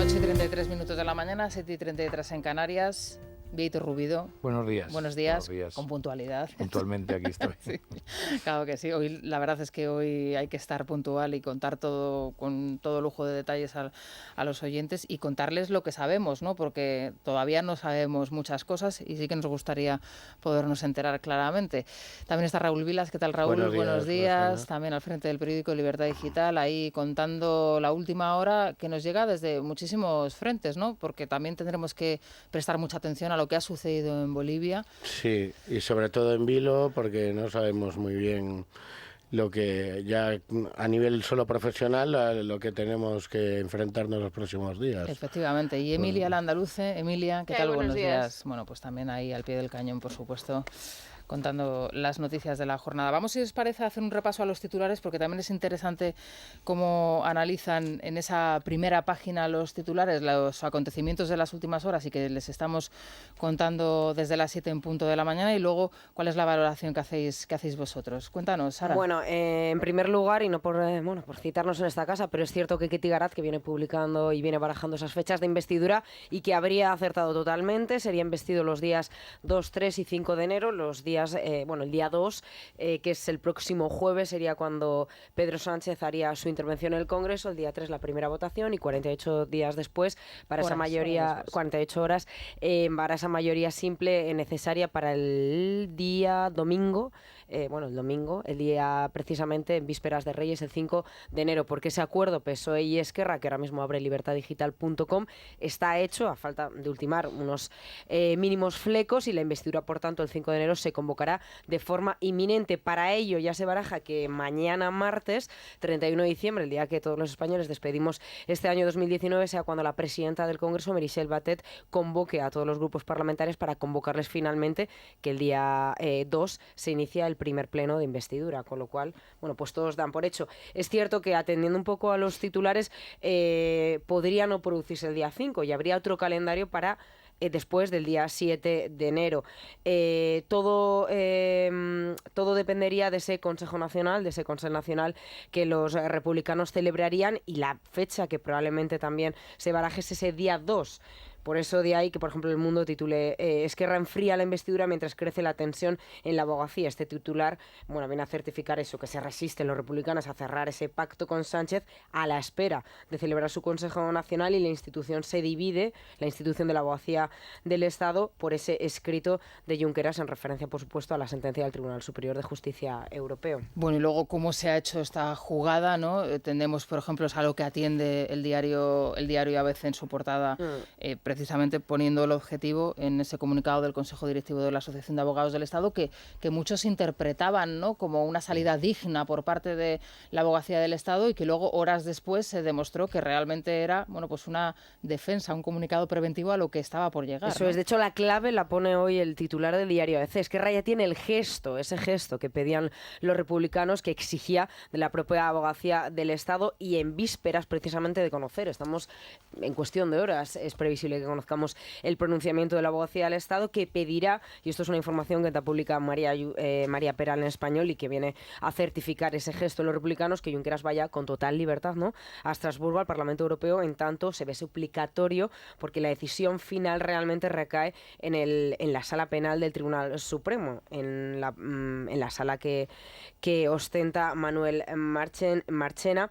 8:33 de la mañana, 7:33 en Canarias. Víctor Rubido. Buenos días. Buenos días. Con puntualidad. Puntualmente aquí estoy. Sí, claro que sí. Hoy, la verdad es que hoy hay que estar puntual y contar todo con todo lujo de detalles a los oyentes y contarles lo que sabemos, ¿no? Porque todavía no sabemos muchas cosas y sí que nos gustaría podernos enterar claramente. También está Raúl Vilas. ¿Qué tal, Raúl? Buenos días. También al frente del periódico Libertad Digital, ahí contando la última hora que nos llega desde muchísimos frentes, ¿no? Porque también tendremos que prestar mucha atención a lo que ha sucedido en Bolivia. Sí, y sobre todo en Vilo, porque no sabemos muy bien lo que ya a nivel solo profesional, a lo que tenemos que enfrentarnos los próximos días. Efectivamente. Y Emilia Landaluce. Emilia, ¿qué tal? Buenos días. Bueno, pues también ahí al pie del cañón, por supuesto, contando las noticias de la jornada. Vamos, si os parece, a hacer un repaso a los titulares, porque también es interesante cómo analizan en esa primera página los titulares los acontecimientos de las últimas horas y que les estamos contando desde las 7 en punto de la mañana, y luego cuál es la valoración que hacéis vosotros. Cuéntanos, Sara. Bueno, en primer lugar, y no por citarnos en esta casa, pero es cierto que Ketty Garat, que viene publicando y viene barajando esas fechas de investidura y que habría acertado totalmente, sería investido los días 2, 3 y 5 de enero, los días el día 2, que es el próximo jueves, sería cuando Pedro Sánchez haría su intervención en el Congreso, el día 3 la primera votación y 48 días después, para esa mayoría, 48 horas, para esa mayoría simple necesaria para el día domingo, el día precisamente en vísperas de Reyes, el 5 de enero, porque ese acuerdo PSOE y Esquerra, que ahora mismo abre libertaddigital.com, está hecho a falta de ultimar unos mínimos flecos, y la investidura, por tanto, el 5 de enero se convocará de forma inminente. Para ello ya se baraja que mañana martes, 31 de diciembre, el día que todos los españoles despedimos este año 2019, sea cuando la presidenta del Congreso, Meritxell Batet, convoque a todos los grupos parlamentarios para convocarles finalmente, que el día 2 se inicia el primer pleno de investidura, con lo cual, pues todos dan por hecho. Es cierto que, atendiendo un poco a los titulares, podría no producirse el día 5 y habría otro calendario para después del día 7 de enero. Todo dependería de ese Consejo Nacional, que los republicanos celebrarían, y la fecha que probablemente también se baraje es ese día 2. Por eso de ahí que, por ejemplo, El Mundo titule Esquerra enfría la investidura mientras crece la tensión en la abogacía. Este titular, viene a certificar eso, que se resisten los republicanos a cerrar ese pacto con Sánchez a la espera de celebrar su Consejo Nacional, y la institución se divide, la institución de la abogacía del Estado, por ese escrito de Junqueras, en referencia, por supuesto, a la sentencia del Tribunal Superior de Justicia Europeo. Bueno, y luego cómo se ha hecho esta jugada, ¿no? Tendemos, por ejemplo, es a lo que atiende el diario ABC en su portada, precisamente poniendo el objetivo en ese comunicado del Consejo Directivo de la Asociación de Abogados del Estado, que muchos interpretaban, ¿no?, como una salida digna por parte de la abogacía del Estado, y que luego, horas después, se demostró que realmente era, pues una defensa, un comunicado preventivo a lo que estaba por llegar. Eso, ¿no? es, de hecho, la clave la pone hoy el titular del diario ABC. Esquerra ya tiene ese gesto que pedían los republicanos, que exigía de la propia abogacía del Estado, y en vísperas precisamente de conocer, estamos en cuestión de horas, es previsible que conozcamos el pronunciamiento de la abogacía del Estado, que pedirá, y esto es una información que publica María Peral en Español, y que viene a certificar ese gesto de los republicanos, que Junqueras vaya con total libertad, ¿no?, a Estrasburgo, al Parlamento Europeo. En tanto, se ve suplicatorio, porque la decisión final realmente recae en la sala penal del Tribunal Supremo, en la sala que ostenta Manuel Marchena.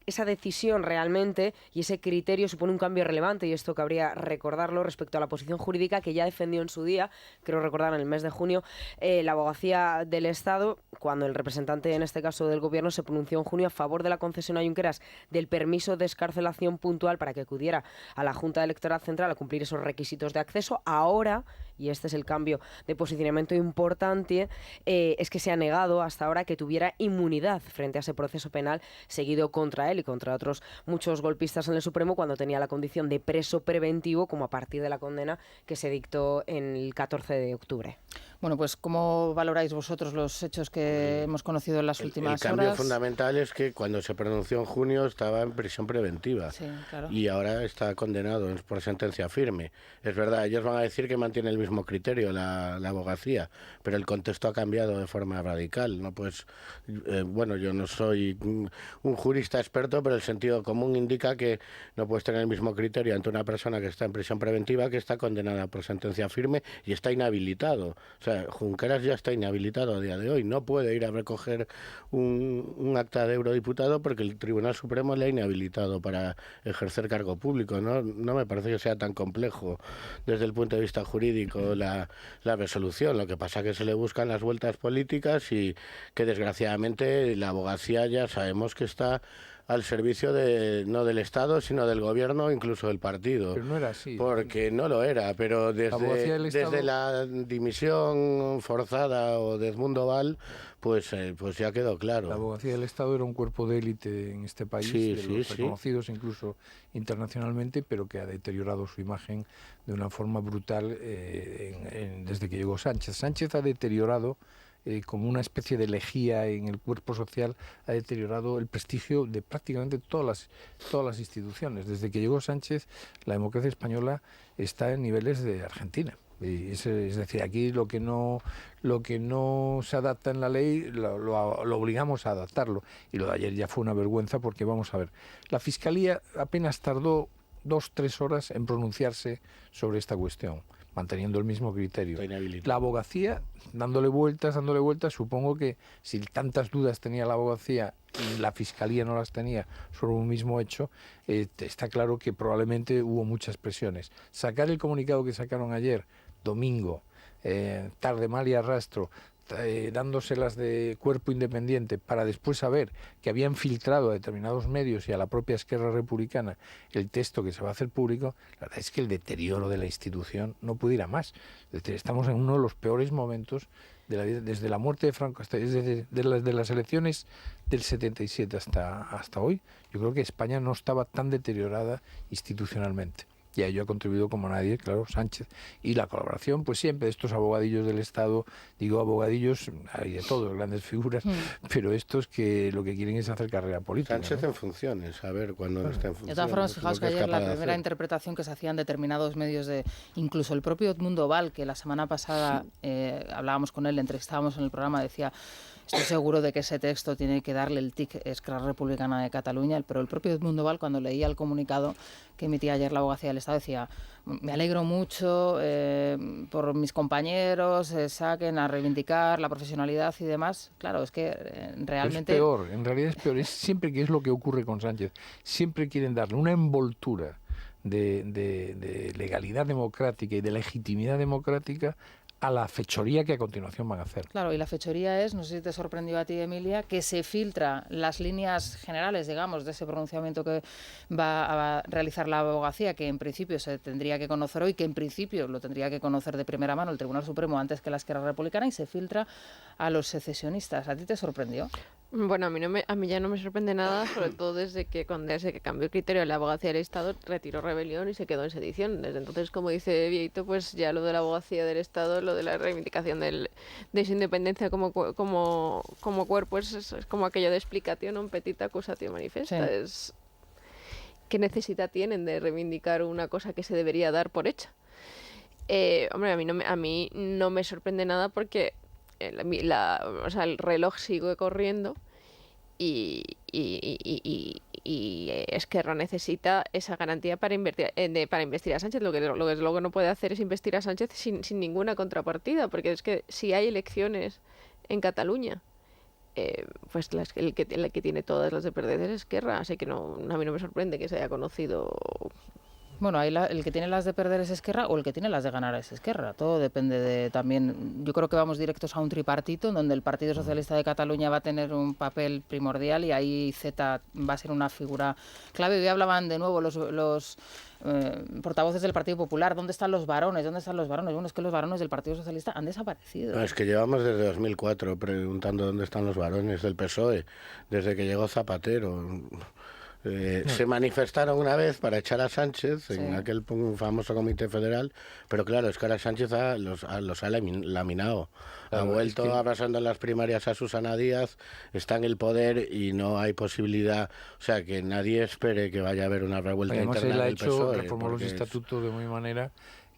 Esa decisión realmente y ese criterio supone un cambio relevante, y esto cabría recordarlo respecto a la posición jurídica que ya defendió en su día, creo recordar en el mes de junio, la abogacía del Estado, cuando el representante, en este caso del Gobierno, se pronunció en junio a favor de la concesión a Junqueras del permiso de excarcelación puntual para que acudiera a la Junta Electoral Central a cumplir esos requisitos de acceso. Ahora, y este es el cambio de posicionamiento importante, es que se ha negado hasta ahora que tuviera inmunidad frente a ese proceso penal seguido contra él y contra otros muchos golpistas en el Supremo, cuando tenía la condición de preso preventivo, como a partir de la condena que se dictó en el 14 de octubre. Bueno, pues ¿cómo valoráis vosotros los hechos que hemos conocido en las últimas horas? El cambio horas? fundamental es que cuando se pronunció en junio estaba en prisión preventiva, sí, claro. Y ahora está condenado por sentencia firme. Es verdad, ellos van a decir que mantiene el mismo criterio la abogacía, pero el contexto ha cambiado de forma radical. No, pues, bueno, yo no soy un jurista experto, pero el sentido común indica que no puedes tener el mismo criterio ante una persona que está en prisión preventiva que está condenada por sentencia firme y está inhabilitado. O sea, Junqueras ya está inhabilitado a día de hoy. No puede ir a recoger un acta de eurodiputado porque el Tribunal Supremo le ha inhabilitado para ejercer cargo público. No me parece que sea tan complejo desde el punto de vista jurídico la resolución. Lo que pasa es que se le buscan las vueltas políticas y que desgraciadamente la abogacía ya sabemos que está al servicio no del Estado, sino del Gobierno, incluso del partido. Pero no era así. Porque no lo era, pero desde la dimisión forzada o de Edmundo Val, pues ya quedó claro. La abogacía del Estado era un cuerpo de élite en este país, reconocidos incluso internacionalmente, pero que ha deteriorado su imagen de una forma brutal desde que llegó Sánchez. Sánchez ha deteriorado como una especie de lejía en el cuerpo social, ha deteriorado el prestigio de prácticamente todas las instituciones. Desde que llegó Sánchez, la democracia española está en niveles de Argentina. Es decir, aquí lo que no se adapta en la ley lo obligamos a adaptarlo. Y lo de ayer ya fue una vergüenza porque, vamos a ver, la Fiscalía apenas tardó 2-3 horas en pronunciarse sobre esta cuestión, manteniendo el mismo criterio. La abogacía, dándole vueltas, supongo que si tantas dudas tenía la abogacía y la Fiscalía no las tenía sobre un mismo hecho, está claro que probablemente hubo muchas presiones. Sacar el comunicado que sacaron ayer, domingo, tarde, mal y arrastro, dándoselas de cuerpo independiente para después saber que habían filtrado a determinados medios y a la propia Esquerra Republicana el texto que se va a hacer público, la verdad es que el deterioro de la institución no puede ir a más. Es decir, estamos en uno de los peores momentos de la vida, desde la muerte de Franco, desde las elecciones del 77 hasta hoy. Yo creo que España no estaba tan deteriorada institucionalmente. Y a ello ha contribuido como nadie, claro, Sánchez. Y la colaboración, pues siempre, de estos abogadillos del Estado, digo abogadillos, hay de todos, grandes figuras, pero estos que lo que quieren es hacer carrera política. Sánchez, ¿no? En funciones, a ver cuándo no está en funciones. De todas formas, fijaos que ayer la primera interpretación que se hacían determinados medios, incluso el propio Edmundo Val, que la semana pasada hablábamos con él, le entrevistábamos en el programa, decía: estoy seguro de que ese texto tiene que darle el tic Esquerra Republicana de Cataluña, pero el propio Edmundo Val, cuando leía el comunicado que emitía ayer la abogacía del Estado, decía: me alegro mucho por mis compañeros, saquen a reivindicar la profesionalidad y demás. Claro, es que realmente... Es peor, en realidad es peor. Es siempre que es lo que ocurre con Sánchez. Siempre quieren darle una envoltura de legalidad democrática y de legitimidad democrática a la fechoría que a continuación van a hacer. Claro, y la fechoría es, no sé si te sorprendió a ti, Emilia, que se filtra las líneas generales, digamos, de ese pronunciamiento que va a realizar la abogacía, que en principio se tendría que conocer hoy, que en principio lo tendría que conocer de primera mano el Tribunal Supremo antes que la Esquerra Republicana, y se filtra a los secesionistas. ¿A ti te sorprendió? Bueno, a mí ya no me sorprende nada, sobre todo desde que cambió el criterio de la abogacía del Estado, retiró rebelión y se quedó en sedición. Desde entonces, como dice Vieito, pues ya lo de la abogacía del Estado, lo de la reivindicación de su independencia como cuerpo, es como aquello de explicación un petit accusatio manifesta. Sí. Es ¿qué necesidad tienen de reivindicar una cosa que se debería dar por hecha? Hombre, a mí no me sorprende nada porque el reloj sigue corriendo y Esquerra necesita esa garantía para investir a Sánchez. Lo que no puede hacer es investir a Sánchez sin ninguna contrapartida, porque es que si hay elecciones en Cataluña, pues el que tiene todas las de perder es Esquerra, así que a mí no me sorprende que se haya conocido. Bueno, ahí el que tiene las de perder es Esquerra o el que tiene las de ganar es Esquerra. Todo depende de también... Yo creo que vamos directos a un tripartito en donde el Partido Socialista de Cataluña va a tener un papel primordial y ahí Zeta va a ser una figura clave. Hoy hablaban de nuevo los portavoces del Partido Popular. ¿Dónde están los varones? ¿Dónde están los varones? Bueno, es que los varones del Partido Socialista han desaparecido. No, es que llevamos desde 2004 preguntando dónde están los varones del PSOE, desde que llegó Zapatero. Se manifestaron una vez para echar a Sánchez en aquel famoso comité federal, pero claro, es que ahora Sánchez los ha laminado. Ha vuelto abrazando en las primarias a Susana Díaz, está en el poder y no hay posibilidad, o sea, que nadie espere que vaya a haber una revuelta interna del PSOE. Reformó los estatutos de muy manera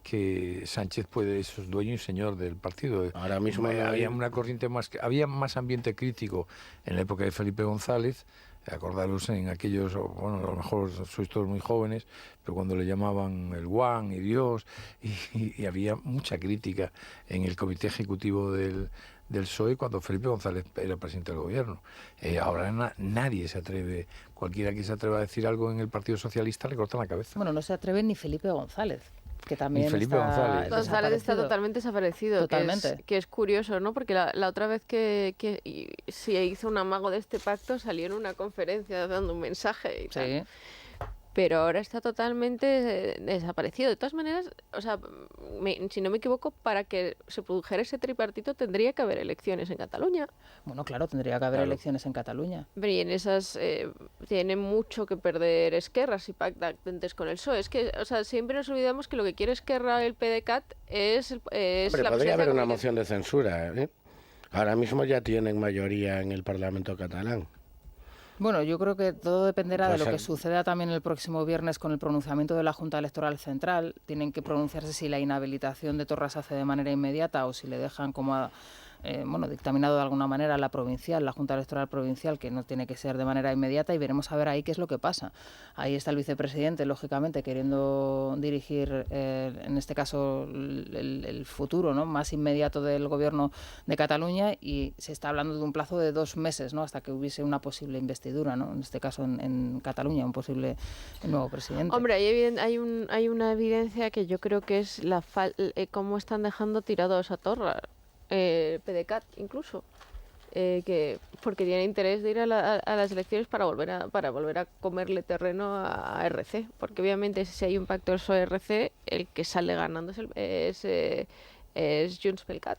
que Sánchez es dueño y señor del partido. Ahora mismo había una corriente había más ambiente crítico en la época de Felipe González. Acordaros en aquellos, bueno, a lo mejor sois todos muy jóvenes, pero cuando le llamaban el Guan y Dios, y había mucha crítica en el comité ejecutivo del PSOE cuando Felipe González era presidente del gobierno. Ahora nadie se atreve, cualquiera que se atreva a decir algo en el Partido Socialista le cortan la cabeza. Bueno, no se atreve ni Felipe González, que también González está totalmente desaparecido. Totalmente. Que es curioso, ¿no? Porque la otra vez que se hizo un amago de este pacto salió en una conferencia dando un mensaje y tal. Pero ahora está totalmente desaparecido. De todas maneras, o sea, si no me equivoco, para que se produjera ese tripartito tendría que haber elecciones en Cataluña. Bueno, claro, tendría que haber elecciones en Cataluña. Pero y en esas tiene mucho que perder Esquerra si pacta antes con el PSOE. Es que, o sea, siempre nos olvidamos que lo que quiere Esquerra, el PDeCAT, es Hombre, podría haber una moción de censura, ¿eh? Ahora mismo ya tienen mayoría en el Parlamento catalán. Bueno, yo creo que todo dependerá de lo que suceda también el próximo viernes con el pronunciamiento de la Junta Electoral Central. Tienen que pronunciarse si la inhabilitación de Torra se hace de manera inmediata o si le dejan como dictaminado de alguna manera la provincial, la Junta Electoral Provincial, que no tiene que ser de manera inmediata, y veremos a ver ahí qué es lo que pasa. Ahí está el vicepresidente, lógicamente, queriendo dirigir, en este caso, el futuro, ¿no?, más inmediato del gobierno de Cataluña, y se está hablando de un plazo de 2 meses, ¿no?, hasta que hubiese una posible investidura, ¿no?, en este caso en Cataluña, un posible nuevo presidente. Hombre, hay una evidencia que yo creo que es cómo están dejando tirados a Torra. PDeCAT incluso, porque tiene interés de ir a las elecciones para volver a comerle terreno a RC, porque obviamente si hay un pacto PSOE-RC, el que sale ganando es Junts pel Cat.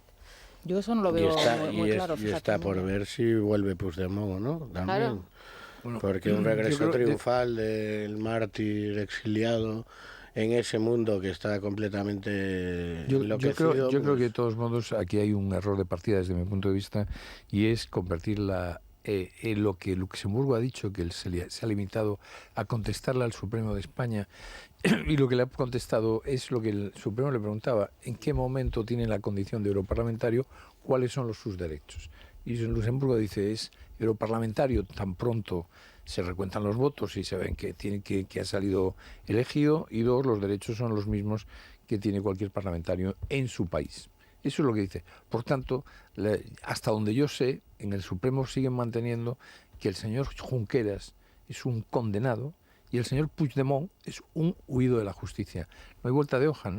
Yo eso no lo veo muy claro. Y está por ver si vuelve Puigdemont, ¿no? También. Claro. Bueno, porque un regreso triunfal del mártir exiliado en ese mundo que está completamente enloquecido. Yo creo que de todos modos aquí hay un error de partida desde mi punto de vista, y es convertir lo que Luxemburgo ha dicho, que él se ha limitado a contestarle al Supremo de España, y lo que le ha contestado es lo que el Supremo le preguntaba: ¿en qué momento tiene la condición de europarlamentario? ¿Cuáles son sus derechos? Y Luxemburgo dice: es europarlamentario tan pronto se recuentan los votos y se ven que ha salido elegido, y 2, los derechos son los mismos que tiene cualquier parlamentario en su país. Eso es lo que dice. Por tanto, hasta donde yo sé, en el Supremo siguen manteniendo que el señor Junqueras es un condenado y el señor Puigdemont es un huido de la justicia. No hay vuelta de hoja,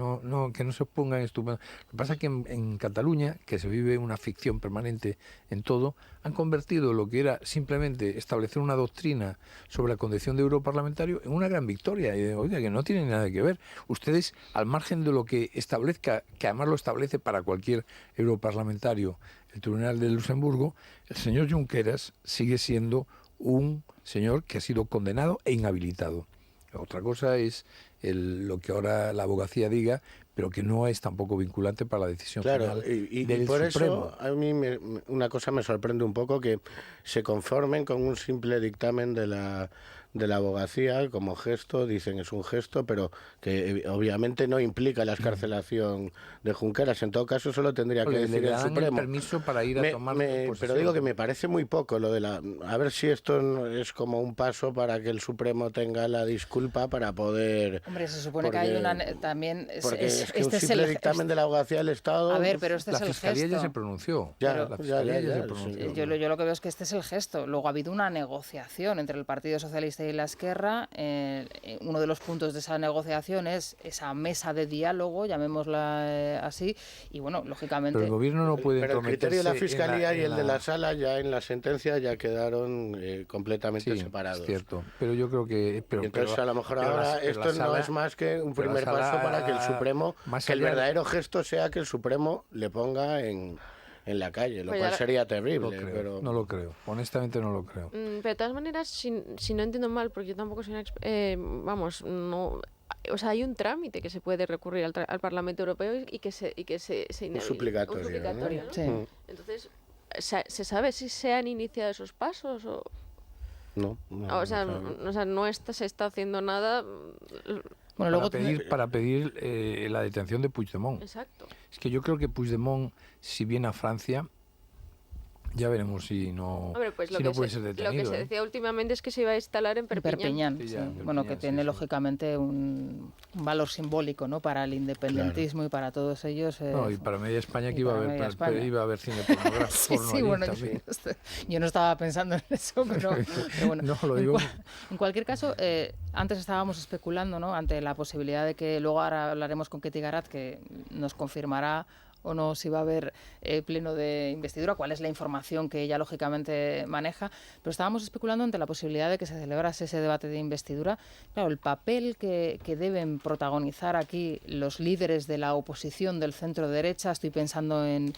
que no se pongan estupendos. Lo que pasa es que en Cataluña, que se vive una ficción permanente en todo, han convertido lo que era simplemente establecer una doctrina sobre la condición de europarlamentario en una gran victoria. Y oiga, que no tiene nada que ver. Ustedes, al margen de lo que establezca, que además lo establece para cualquier europarlamentario el Tribunal de Luxemburgo, el señor Junqueras sigue siendo un señor que ha sido condenado e inhabilitado. Otra cosa es lo que ahora la abogacía diga, pero que no es tampoco vinculante para la decisión final del por Supremo. Eso a mí una cosa me sorprende un poco, que se conformen con un simple dictamen de la abogacía como gesto. Dicen es un gesto, pero que obviamente no implica la excarcelación de Junqueras. En todo caso, solo tendría que decir el Supremo. El permiso para ir a tomar pero digo que me parece muy poco lo de a ver si esto es como un paso para que el Supremo tenga la disculpa para poder... Hombre, se supone que hay una... También porque es que un simple dictamen de la abogacía del Estado... A ver, pero este es el gesto. La Fiscalía ya se pronunció. La Fiscalía ya se pronunció. Yo lo que veo es que este es el gesto. Luego ha habido una negociación entre el Partido Socialista y la Esquerra. Uno de los puntos de esa negociación es esa mesa de diálogo, llamémosla así, y bueno, lógicamente... Pero el gobierno no puede Pero el criterio de la Fiscalía y el de la Sala ya en la sentencia ya quedaron completamente separados. Es cierto, pero yo creo que... Entonces a lo mejor ahora esto no es más que un primer paso para que el Supremo, que el verdadero gesto sea que el Supremo le ponga en en la calle, lo cual sería terrible. No lo creo, honestamente no lo creo. Pero de todas maneras, si no entiendo mal, porque yo tampoco soy no... O sea, hay un trámite que se puede recurrir al Parlamento Europeo y que se un suplicatorio, ¿no? Sí. Entonces, ¿se sabe si se han iniciado esos pasos o...? No, se está haciendo nada. Bueno, para pedir la detención de Puigdemont. Exacto. Es que yo creo que Puigdemont, si viene a Francia, ya veremos si no, no puede ser detenido. Lo que se decía últimamente es que se iba a instalar en Perpiñán. Sí. Bueno, que tiene lógicamente un valor simbólico, ¿no? Para el independentismo y para todos ellos. Y para media España que iba a haber cine pornográfico. Bueno, yo no estaba pensando en eso, pero bueno. No, lo digo. En cualquier caso, antes estábamos especulando, ¿no? Ante la posibilidad de que luego ahora hablaremos con Ketty Garat, que nos confirmará o no si va a haber pleno de investidura, cuál es la información que ella lógicamente maneja, pero estábamos especulando ante la posibilidad de que se celebrase ese debate de investidura. Claro, el papel que deben protagonizar aquí los líderes de la oposición del centro derecha, estoy pensando en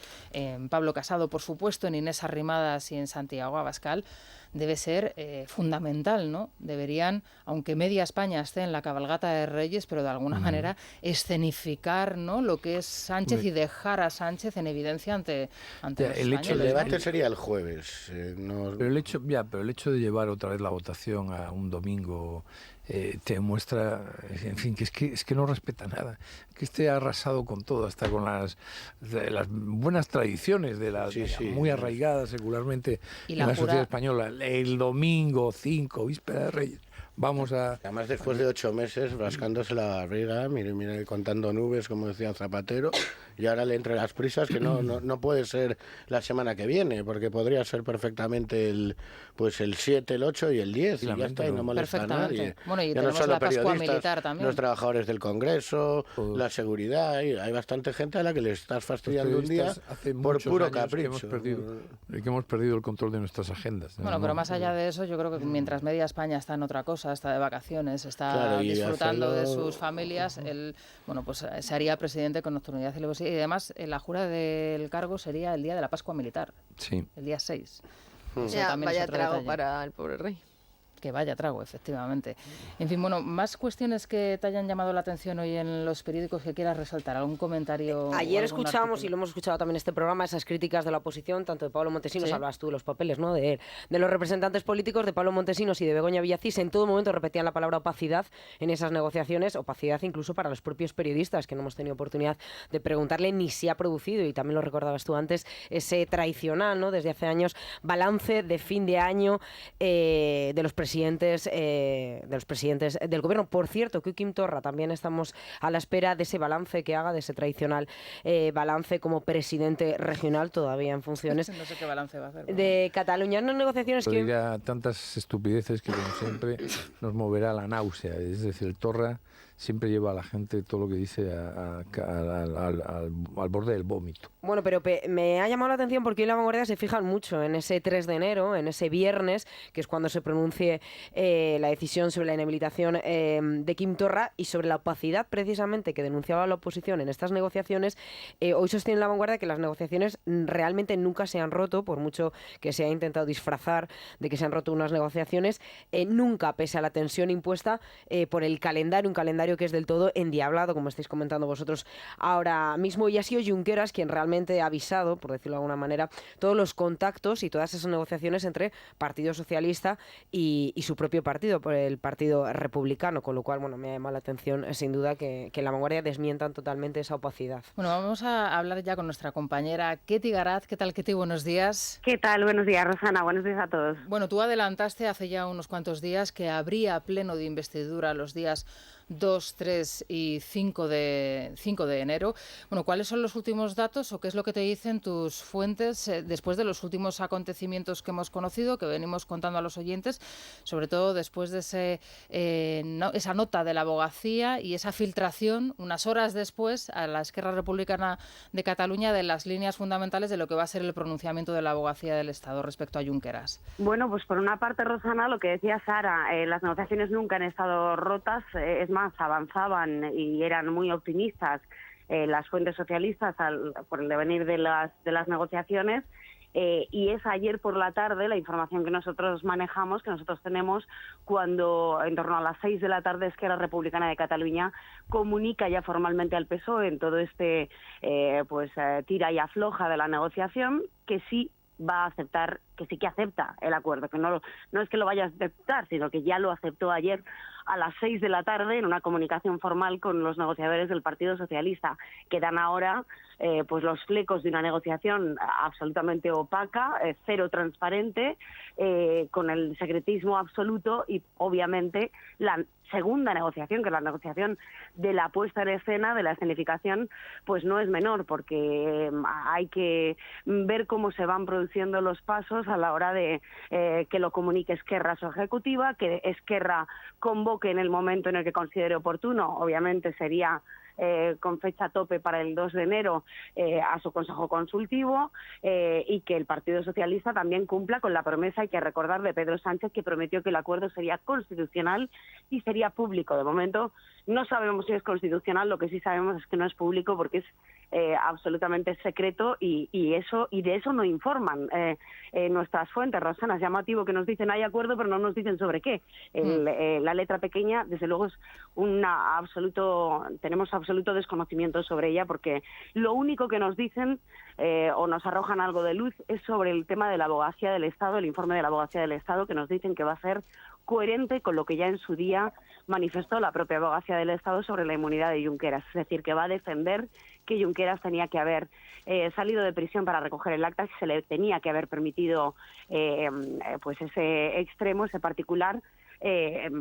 Pablo Casado, por supuesto, en Inés Arrimadas y en Santiago Abascal, debe ser fundamental, ¿no? Deberían, aunque media España esté en la cabalgata de Reyes, pero de alguna manera escenificar, ¿no? Lo que es Sánchez y dejar a Sánchez en evidencia ante el debate sería el jueves. Pero el hecho de llevar otra vez la votación a un domingo te muestra, en fin, que es que no respeta nada, que esté arrasado con todo, hasta con las buenas tradiciones muy arraigadas secularmente en la sociedad española. El domingo 5, víspera de Reyes. Además, después de 8 meses rascándose la barriga, mire, contando nubes, como decía Zapatero, y ahora le entre las prisas que no puede ser la semana que viene, porque podría ser perfectamente el 7, el 8 y el 10, y ya está, y no molesta a nadie. Bueno, y ya tenemos no solo la Pascua periodistas, militar también. los trabajadores del Congreso, la seguridad, y hay bastante gente a la que le estás fastidiando un día por puro capricho. Que hemos perdido el control de nuestras agendas. Bueno, pero más allá de eso, yo creo que mientras media España está en otra cosa, está de vacaciones, está disfrutando de sus familias, él, pues se haría presidente con nocturnidad y alevosía. Y además, la jura del cargo sería el día de la Pascua militar, el día 6. Vaya trago para el pobre rey. Que vaya trago, efectivamente. En fin, más cuestiones que te hayan llamado la atención hoy en los periódicos que quieras resaltar. ¿Algún comentario? Ayer escuchamos, y lo hemos escuchado también en este programa, esas críticas de la oposición, tanto de Pablo Montesinos, hablabas tú de los papeles, ¿no? De los representantes políticos, de Pablo Montesinos y de Begoña Villacís. En todo momento repetían la palabra opacidad en esas negociaciones, opacidad incluso para los propios periodistas, que no hemos tenido oportunidad de preguntarle ni si ha producido, y también lo recordabas tú antes, ese tradicional, ¿no? Desde hace años, balance de fin de año de los presidentes del gobierno. Por cierto, que Quim Torra también estamos a la espera de ese balance que haga, de ese tradicional balance como presidente regional, todavía en funciones. No sé qué balance va a hacer. De Cataluña. Unas negociaciones que dirá tantas estupideces que, como siempre, nos moverá la náusea. Es decir, el Torra siempre lleva a la gente todo lo que dice al borde del vómito. Bueno, pero me ha llamado la atención porque hoy La Vanguardia se fijan mucho en ese 3 de enero, en ese viernes, que es cuando se pronuncie la decisión sobre la inhabilitación de Quim Torra, y sobre la opacidad precisamente que denunciaba la oposición en estas negociaciones. Hoy sostiene La Vanguardia que las negociaciones realmente nunca se han roto, por mucho que se ha intentado disfrazar de que se han roto unas negociaciones, nunca, pese a la tensión impuesta por el calendario, un calendario que es del todo endiablado, como estáis comentando vosotros ahora mismo, y ha sido Junqueras quien realmente ha avisado, por decirlo de alguna manera, todos los contactos y todas esas negociaciones entre Partido Socialista y su propio partido, por el Partido Republicano, con lo cual, me ha llamado la atención, sin duda, que en La Vanguardia desmientan totalmente esa opacidad. Bueno, vamos a hablar ya con nuestra compañera Ketty Garat. ¿Qué tal, Ketty? Buenos días. ¿Qué tal? Buenos días, Rosana. Buenos días a todos. Bueno, tú adelantaste hace ya unos cuantos días que habría pleno de investidura los días 2, 3 y 5 de enero. Bueno, ¿cuáles son los últimos datos o qué es lo que te dicen tus fuentes después de los últimos acontecimientos que hemos conocido, que venimos contando a los oyentes, sobre todo después de esa nota de la abogacía y esa filtración, unas horas después, a la Esquerra Republicana de Cataluña, de las líneas fundamentales de lo que va a ser el pronunciamiento de la abogacía del Estado respecto a Junqueras? Bueno, pues por una parte, Rosana, lo que decía Sara, las negociaciones nunca han estado rotas, es más, avanzaban y eran muy optimistas las fuentes socialistas por el devenir de las negociaciones. Y es ayer por la tarde la información que nosotros manejamos, que nosotros tenemos, cuando en torno a las 6 de la tarde Esquerra Republicana de Cataluña comunica ya formalmente al PSOE en todo este tira y afloja de la negociación, que sí va a aceptar, que sí que acepta el acuerdo, que no es que lo vaya a aceptar, sino que ya lo aceptó ayer a las 6 de la tarde en una comunicación formal con los negociadores del Partido Socialista. Quedan ahora los flecos de una negociación absolutamente opaca, cero transparente, con el secretismo absoluto y obviamente la segunda negociación, que es la negociación de la puesta en escena, de la escenificación, pues no es menor, porque hay que ver cómo se van produciendo los pasos a la hora de que lo comunique Esquerra a su ejecutiva, que Esquerra convoque en el momento en el que considere oportuno. Obviamente sería con fecha tope para el 2 de enero a su Consejo Consultivo, y que el Partido Socialista también cumpla con la promesa, hay que recordar, de Pedro Sánchez, que prometió que el acuerdo sería constitucional y sería público. De momento no sabemos si es constitucional, lo que sí sabemos es que no es público porque es absolutamente secreto y de eso no informan nuestras fuentes. Rosana, es llamativo que nos dicen hay acuerdo pero no nos dicen sobre qué. La letra pequeña, desde luego, es tenemos absoluto desconocimiento sobre ella, porque lo único que nos dicen o nos arrojan algo de luz es sobre el tema de la Abogacía del Estado, el informe de la Abogacía del Estado, que nos dicen que va a ser coherente con lo que ya en su día manifestó la propia Abogacía del Estado sobre la inmunidad de Junqueras, es decir, que va a defender que Junqueras tenía que haber salido de prisión para recoger el acta, que se le tenía que haber permitido ese extremo, ese particular,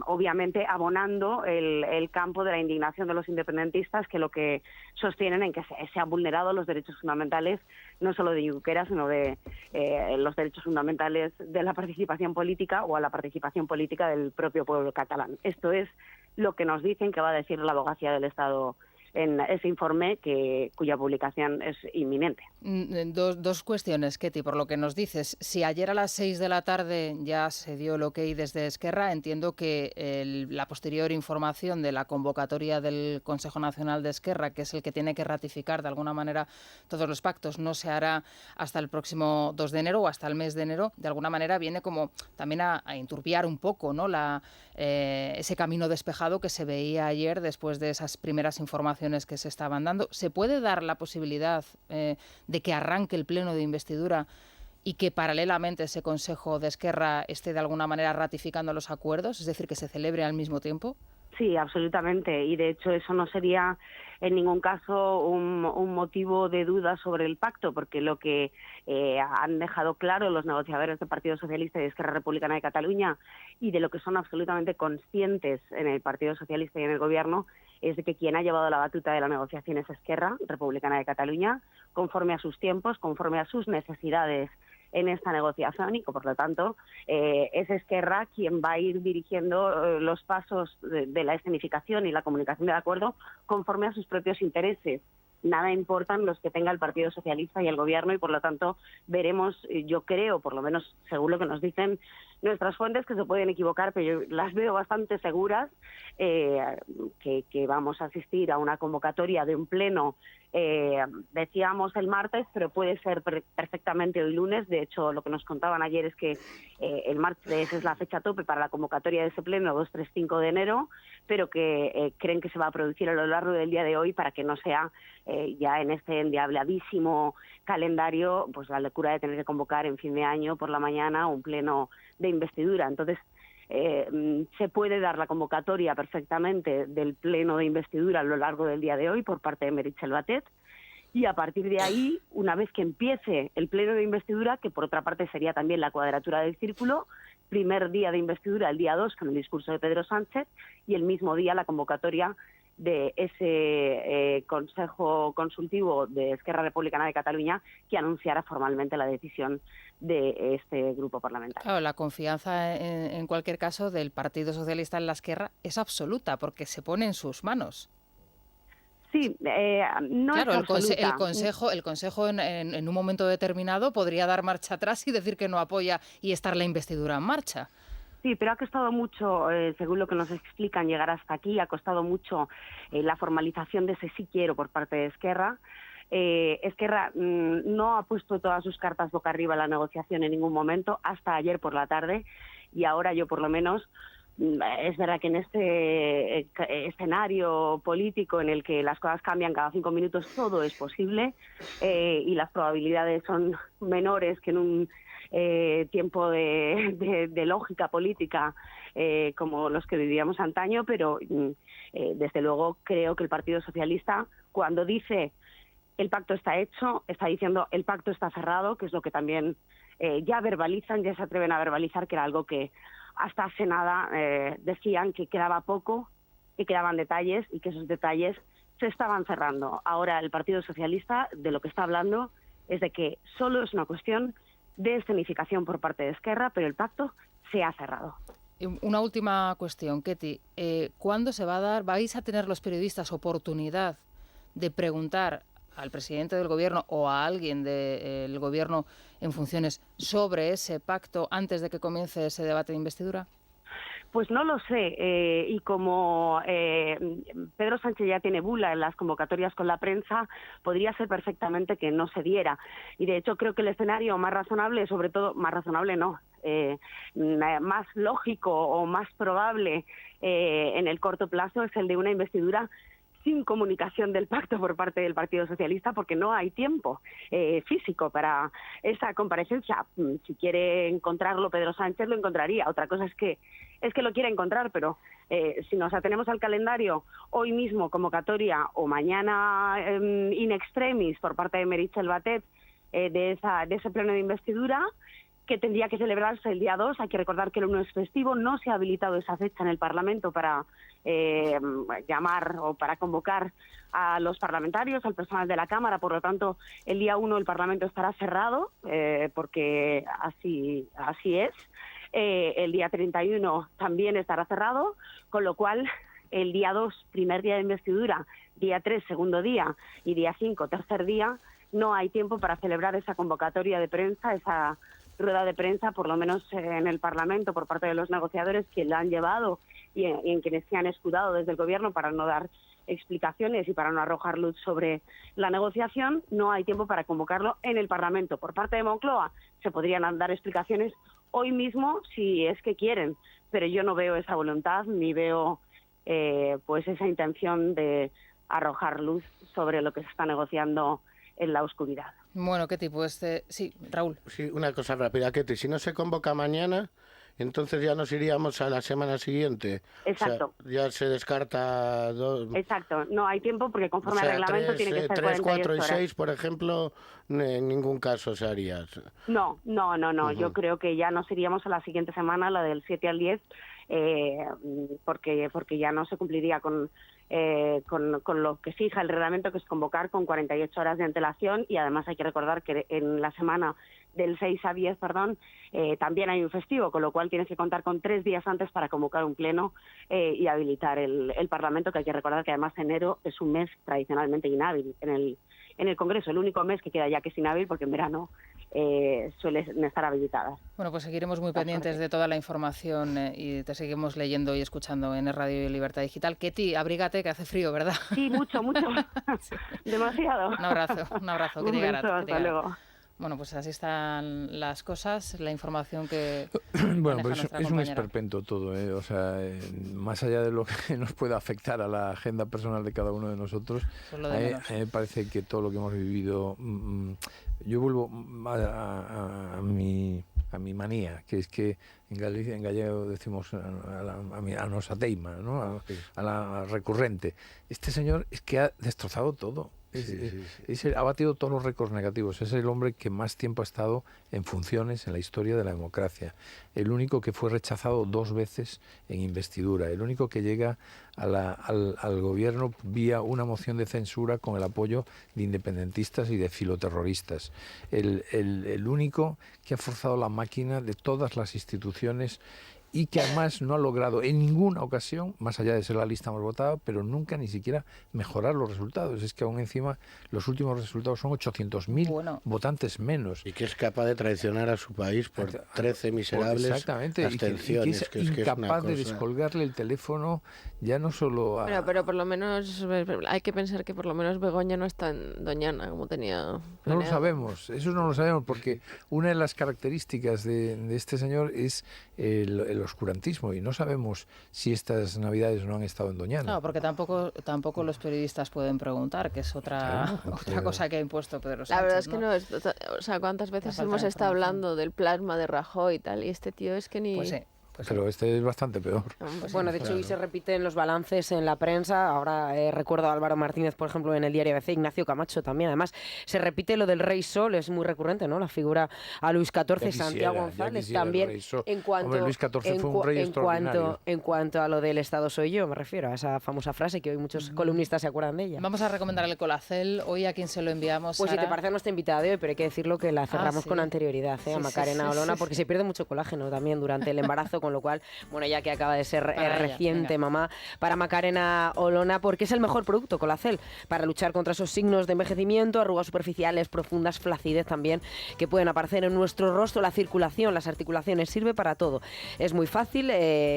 obviamente abonando el campo de la indignación de los independentistas, que lo que sostienen en que se han vulnerado los derechos fundamentales, no solo de Junqueras, sino de los derechos fundamentales de la participación política o a la participación política del propio pueblo catalán. Esto es lo que nos dicen que va a decir la Abogacía del Estado en ese informe, cuya publicación es inminente. Dos cuestiones, Ketty, por lo que nos dices. Si ayer a las 6 de la tarde ya se dio el ok desde Esquerra, entiendo que la posterior información de la convocatoria del Consejo Nacional de Esquerra, que es el que tiene que ratificar de alguna manera todos los pactos, no se hará hasta el próximo 2 de enero o hasta el mes de enero. De alguna manera viene como también a enturbiar un poco, ¿no?, ese camino despejado que se veía ayer después de esas primeras informaciones que se estaban dando. ¿Se puede dar la posibilidad de que arranque el pleno de investidura y que paralelamente ese Consejo de Esquerra esté de alguna manera ratificando los acuerdos, es decir, que se celebre al mismo tiempo? Sí, absolutamente. Y de hecho eso no sería en ningún caso un motivo de duda sobre el pacto, porque lo que han dejado claro los negociadores del Partido Socialista y de Esquerra Republicana de Cataluña, y de lo que son absolutamente conscientes en el Partido Socialista y en el Gobierno, es de que quien ha llevado la batuta de la negociación es Esquerra Republicana de Cataluña, conforme a sus tiempos, conforme a sus necesidades en esta negociación, y que por lo tanto es Esquerra quien va a ir dirigiendo los pasos de la escenificación y la comunicación del acuerdo conforme a sus propios intereses. Nada importan los que tenga el Partido Socialista y el Gobierno, y por lo tanto veremos, yo creo, por lo menos según lo que nos dicen nuestras fuentes, que se pueden equivocar, pero yo las veo bastante seguras, que vamos a asistir a una convocatoria de un pleno, decíamos el martes, pero puede ser perfectamente hoy lunes. De hecho, lo que nos contaban ayer es que el martes es la fecha tope para la convocatoria de ese pleno, 2, 3, 5 de enero, pero que creen que se va a producir a lo largo del día de hoy, para que no sea ya en este endiabladísimo calendario pues la locura de tener que convocar en fin de año por la mañana un pleno de investidura. Entonces se puede dar la convocatoria perfectamente del pleno de investidura a lo largo del día de hoy por parte de Meritxell Batet, y a partir de ahí, una vez que empiece el pleno de investidura, que por otra parte sería también la cuadratura del círculo, primer día de investidura el día 2 con el discurso de Pedro Sánchez, y el mismo día la convocatoria de ese Consejo Consultivo de Esquerra Republicana de Cataluña, que anunciara formalmente la decisión de este grupo parlamentario. Claro, la confianza en cualquier caso del Partido Socialista en la Esquerra es absoluta, porque se pone en sus manos. Sí, no claro, es absoluta. el Consejo en un momento determinado podría dar marcha atrás y decir que no apoya y estar la investidura en marcha. Sí, pero ha costado mucho, según lo que nos explican, llegar hasta aquí. Ha costado mucho la formalización de ese sí quiero por parte de Esquerra. Esquerra no ha puesto todas sus cartas boca arriba en la negociación en ningún momento, hasta ayer por la tarde, y ahora yo por lo menos, es verdad que en este escenario político en el que las cosas cambian cada 5 minutos, todo es posible, y las probabilidades son menores que en un tiempo de lógica política como los que vivíamos antaño, pero desde luego creo que el Partido Socialista, cuando dice el pacto está hecho, está diciendo el pacto está cerrado, que es lo que también ya verbalizan, ya se atreven a verbalizar, que era algo que hasta hace nada decían que quedaba poco, que quedaban detalles y que esos detalles se estaban cerrando. Ahora el Partido Socialista de lo que está hablando es de que solo es una cuestión de escenificación por parte de Esquerra, pero el pacto se ha cerrado. Una última cuestión, Ketty. ¿Cuándo se va a dar, vais a tener los periodistas oportunidad de preguntar al presidente del gobierno o a alguien del gobierno en funciones sobre ese pacto antes de que comience ese debate de investidura? Pues no lo sé, y como Pedro Sánchez ya tiene bula en las convocatorias con la prensa, podría ser perfectamente que no se diera. Y de hecho creo que el escenario más razonable, sobre todo, más razonable no, más lógico o más probable en el corto plazo es el de una investidura sin comunicación del pacto por parte del Partido Socialista, porque no hay tiempo físico para esa comparecencia. Si quiere encontrarlo Pedro Sánchez, lo encontraría. Otra cosa es que lo quiere encontrar, pero si nos atenemos al calendario, hoy mismo convocatoria o mañana in extremis por parte de Meritxell Batet de ese pleno de investidura, que tendría que celebrarse el día 2. Hay que recordar que el 1 es festivo, no se ha habilitado esa fecha en el Parlamento para llamar o para convocar a los parlamentarios, al personal de la Cámara. Por lo tanto, el día 1 el Parlamento estará cerrado, porque así es. El día 31 también estará cerrado, con lo cual el día 2, primer día de investidura, día 3, segundo día, y día 5, tercer día, no hay tiempo para celebrar esa convocatoria de prensa, esa rueda de prensa, por lo menos en el Parlamento, por parte de los negociadores que la han llevado y en quienes se han escudado desde el Gobierno para no dar explicaciones y para no arrojar luz sobre la negociación. No hay tiempo para convocarlo en el Parlamento. Por parte de Moncloa se podrían dar explicaciones hoy mismo si es que quieren, pero yo no veo esa voluntad ni veo pues esa intención de arrojar luz sobre lo que se está negociando en la oscuridad. Bueno, Ketty, pues sí, Raúl. Sí, una cosa rápida, Ketty. Si no se convoca mañana, entonces ya nos iríamos a la semana siguiente. Exacto. O sea, ya se descarta dos. Exacto. No hay tiempo porque conforme al reglamento tiene que ser 3, 4 y horas. 6, por ejemplo, en ningún caso se haría. No. Yo creo que ya nos iríamos a la siguiente semana, la del 7 al 10, porque ya no se cumpliría con lo que fija el reglamento, que es convocar con 48 horas de antelación, y además hay que recordar que en la semana del 6 a 10, también hay un festivo, con lo cual tienes que contar con 3 días antes para convocar un pleno y habilitar el Parlamento, que hay que recordar que además enero es un mes tradicionalmente inhábil en el Congreso, el único mes que queda ya que es inhábil, porque en verano suelen estar habilitadas. Bueno, pues seguiremos muy pendientes de toda la información y te seguimos leyendo y escuchando en Radio Libertad Digital. Ketty, abrígate que hace frío, ¿verdad? Sí, mucho. Sí. Demasiado. Un abrazo. Un beso, hasta luego. Bueno, pues así están las cosas, la información que bueno, pues es un esperpento todo, O sea, más allá de lo que nos pueda afectar a la agenda personal de cada uno de nosotros, a mí me parece que todo lo que hemos vivido, yo vuelvo a mi manía, que es que en gallego decimos a nosa teima, ¿no? A la recurrente. Este señor es que ha destrozado todo. Ha batido todos los récords negativos. Es el hombre que más tiempo ha estado en funciones en la historia de la democracia. El único que fue rechazado 2 veces en investidura. El único que llega al gobierno vía una moción de censura con el apoyo de independentistas y de filoterroristas. El único que ha forzado la máquina de todas las instituciones y que además no ha logrado en ninguna ocasión, más allá de ser la lista más votada, pero nunca ni siquiera mejorar los resultados. Es que aún encima los últimos resultados son 800.000 votantes menos. Y que es capaz de traicionar a su país por 13 miserables abstenciones. Y que es incapaz de descolgarle el teléfono, ya no solo a... Pero por lo menos hay que pensar que por lo menos Begoña no es tan doñana como tenía planeado. No lo sabemos, eso no lo sabemos, porque una de las características de este señor es el oscurantismo, y no sabemos si estas navidades no han estado en Doñana. No, porque tampoco los periodistas pueden preguntar, que es otra cosa que ha impuesto Pedro Sánchez. La verdad es que no es, o sea, ¿cuántas veces hemos estado hablando del plasma de Rajoy y tal? Y este tío es que ni... Pues sí. Pero este es bastante peor. Bueno, de hecho, hoy se repiten los balances en la prensa. Ahora recuerdo a Álvaro Martínez, por ejemplo, en el diario ABC, Ignacio Camacho también. Además, se repite lo del Rey Sol, es muy recurrente, ¿no? La figura a Luis XIV, Santiago González también. En cuanto, Luis XIV fue un rey extraordinario. En cuanto a lo del Estado soy yo, me refiero a esa famosa frase que hoy muchos columnistas se acuerdan de ella. Vamos a recomendar el Colacel. Hoy, ¿a quién se lo enviamos, Pues Sara? si te parece nuestra invitada de hoy, pero hay que decirlo que la cerramos con anterioridad, a Macarena Olona, porque se pierde mucho colágeno también durante el embarazo, con lo cual, bueno, ya que acaba de ser reciente mamá, para Macarena Olona, porque es el mejor producto, Colacel, para luchar contra esos signos de envejecimiento, arrugas superficiales, profundas, flacidez también, que pueden aparecer en nuestro rostro, la circulación, las articulaciones, sirve para todo. Es muy fácil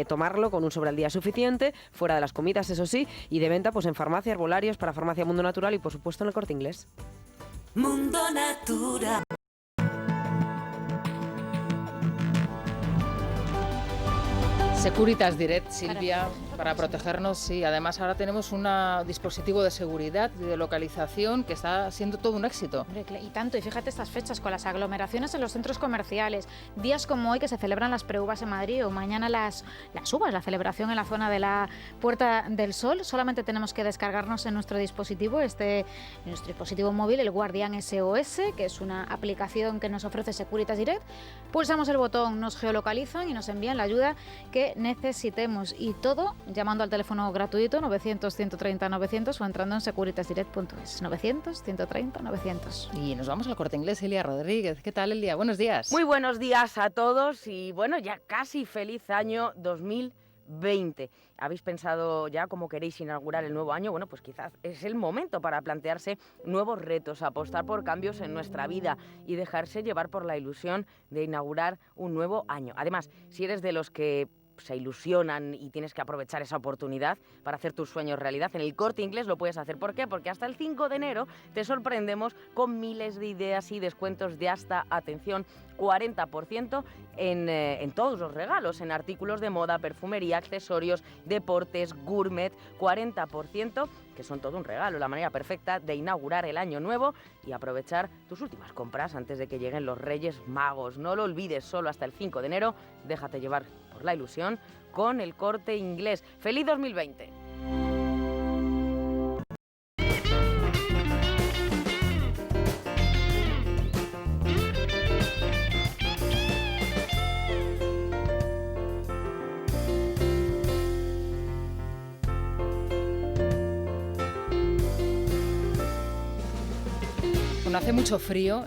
tomarlo con un sobre al día suficiente, fuera de las comidas, eso sí, y de venta pues en farmacia, herbolarios, para Farmacia Mundo Natural y por supuesto en el Corte Inglés. Mundo Natural. Securitas Direct, Silvia, para protegernos, sí. Además, ahora tenemos un dispositivo de seguridad y de localización que está siendo todo un éxito. Hombre, y tanto, y fíjate estas fechas, con las aglomeraciones en los centros comerciales, días como hoy que se celebran las preuvas en Madrid, o mañana las uvas, la celebración en la zona de la Puerta del Sol, solamente tenemos que descargarnos en nuestro dispositivo, nuestro dispositivo móvil, el Guardián SOS, que es una aplicación que nos ofrece Securitas Direct. Pulsamos el botón, nos geolocalizan y nos envían la ayuda que necesitemos, y todo llamando al teléfono gratuito 900-130-900 o entrando en securitasdirect.es. 900-130-900. Y nos vamos al Corte Inglés. Elia Rodríguez, ¿qué tal, Elia? Buenos días. Muy buenos días a todos y bueno, ya casi feliz año 2020. ¿Habéis pensado ya cómo queréis inaugurar el nuevo año? Bueno, pues quizás es el momento para plantearse nuevos retos, apostar por cambios en nuestra vida y dejarse llevar por la ilusión de inaugurar un nuevo año. Además, si eres de los que se ilusionan y tienes que aprovechar esa oportunidad para hacer tus sueños realidad, en el Corte Inglés lo puedes hacer. ¿Por qué? Porque hasta el 5 de enero te sorprendemos con miles de ideas y descuentos de hasta, atención, 40% en todos los regalos, en artículos de moda, perfumería, accesorios, deportes, gourmet, 40%, que son todo un regalo, la manera perfecta de inaugurar el año nuevo y aprovechar tus últimas compras antes de que lleguen los Reyes Magos. No lo olvides, solo hasta el 5 de enero, déjate llevar por la ilusión con el Corte Inglés. ¡Feliz 2020! Bueno, hace mucho frío,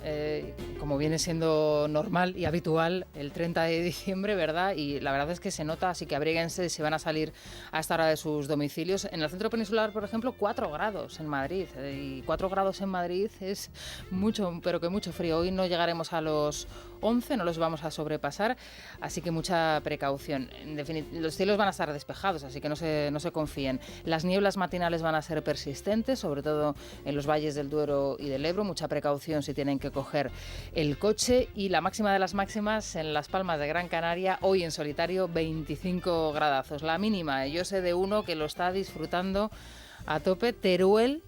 como viene siendo normal y habitual el 30 de diciembre, ¿verdad? Y la verdad es que se nota, así que abríguense si van a salir a esta hora de sus domicilios. En el centro peninsular, por ejemplo, 4 grados en Madrid. Y 4 grados en Madrid es mucho, pero que mucho frío. Hoy no llegaremos a los 11, no los vamos a sobrepasar, así que mucha precaución. En definitiva, los cielos van a estar despejados, así que no se confíen. Las nieblas matinales van a ser persistentes, sobre todo en los valles del Duero y del Ebro. Mucha precaución si tienen que coger el coche. Y la máxima de las máximas en Las Palmas de Gran Canaria, hoy en solitario, 25 gradazos. La mínima, yo sé de uno que lo está disfrutando a tope, Teruel,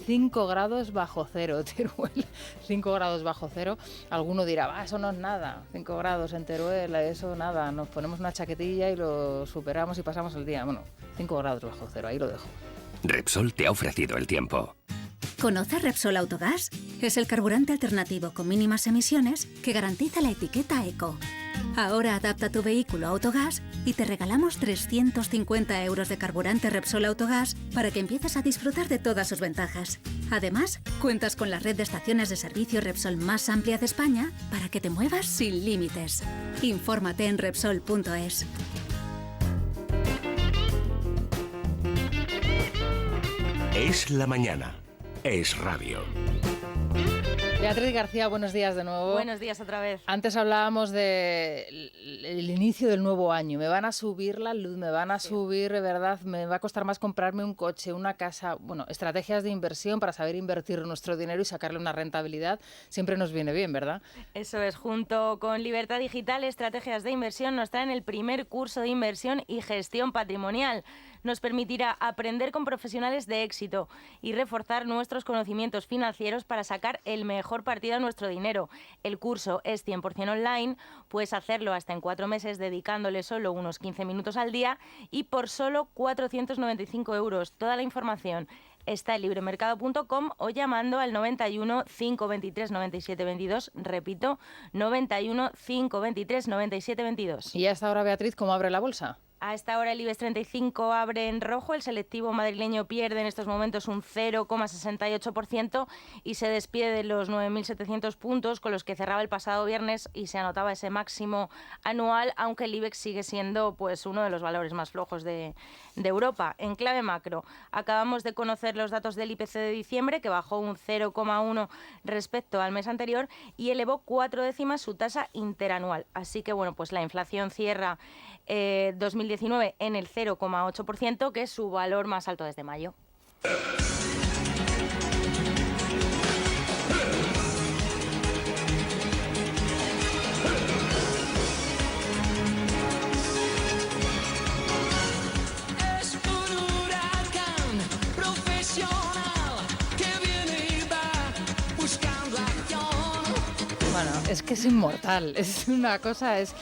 5 grados bajo cero, Teruel, 5 grados bajo cero. Alguno dirá, eso no es nada, 5 grados en Teruel, eso nada, nos ponemos una chaquetilla y lo superamos y pasamos el día. Bueno, 5 grados bajo cero, ahí lo dejo. Repsol te ha ofrecido el tiempo. ¿Conoce Repsol Autogás? Es el carburante alternativo con mínimas emisiones que garantiza la etiqueta Eco. Ahora adapta tu vehículo a Autogás y te regalamos 350 euros de carburante Repsol Autogás para que empieces a disfrutar de todas sus ventajas. Además, cuentas con la red de estaciones de servicio Repsol más amplia de España para que te muevas sin límites. Infórmate en Repsol.es. Es la mañana. Es radio. Beatriz García, buenos días de nuevo. Buenos días otra vez. Antes hablábamos del inicio del nuevo año. Me van a subir la luz, me van a subir, ¿verdad? Me va a costar más comprarme un coche, una casa. Bueno, estrategias de inversión para saber invertir nuestro dinero y sacarle una rentabilidad siempre nos viene bien, ¿verdad? Eso es, junto con Libertad Digital, Estrategias de Inversión, nos traen el primer curso de inversión y gestión patrimonial. Nos permitirá aprender con profesionales de éxito y reforzar nuestros conocimientos financieros para sacar el mejor partido a nuestro dinero. El curso es 100% online, puedes hacerlo hasta en 4 meses dedicándole solo unos 15 minutos al día y por solo 495 €. Toda la información está en libremercado.com o llamando al 91 523 97 22. Repito, 91 523 97 22. Y a esta hora, Beatriz, ¿cómo abre la bolsa? A esta hora el IBEX 35 abre en rojo, el selectivo madrileño pierde en estos momentos un 0,68% y se despide de los 9.700 puntos con los que cerraba el pasado viernes y se anotaba ese máximo anual, aunque el IBEX sigue siendo pues uno de los valores más flojos de Europa. En clave macro, acabamos de conocer los datos del IPC de diciembre, que bajó un 0,1 respecto al mes anterior y elevó 4 décimas su tasa interanual. Así que bueno, pues la inflación cierra 2019 en el 0,8%, que es su valor más alto desde mayo. Bueno, es que es inmortal, es una cosa, es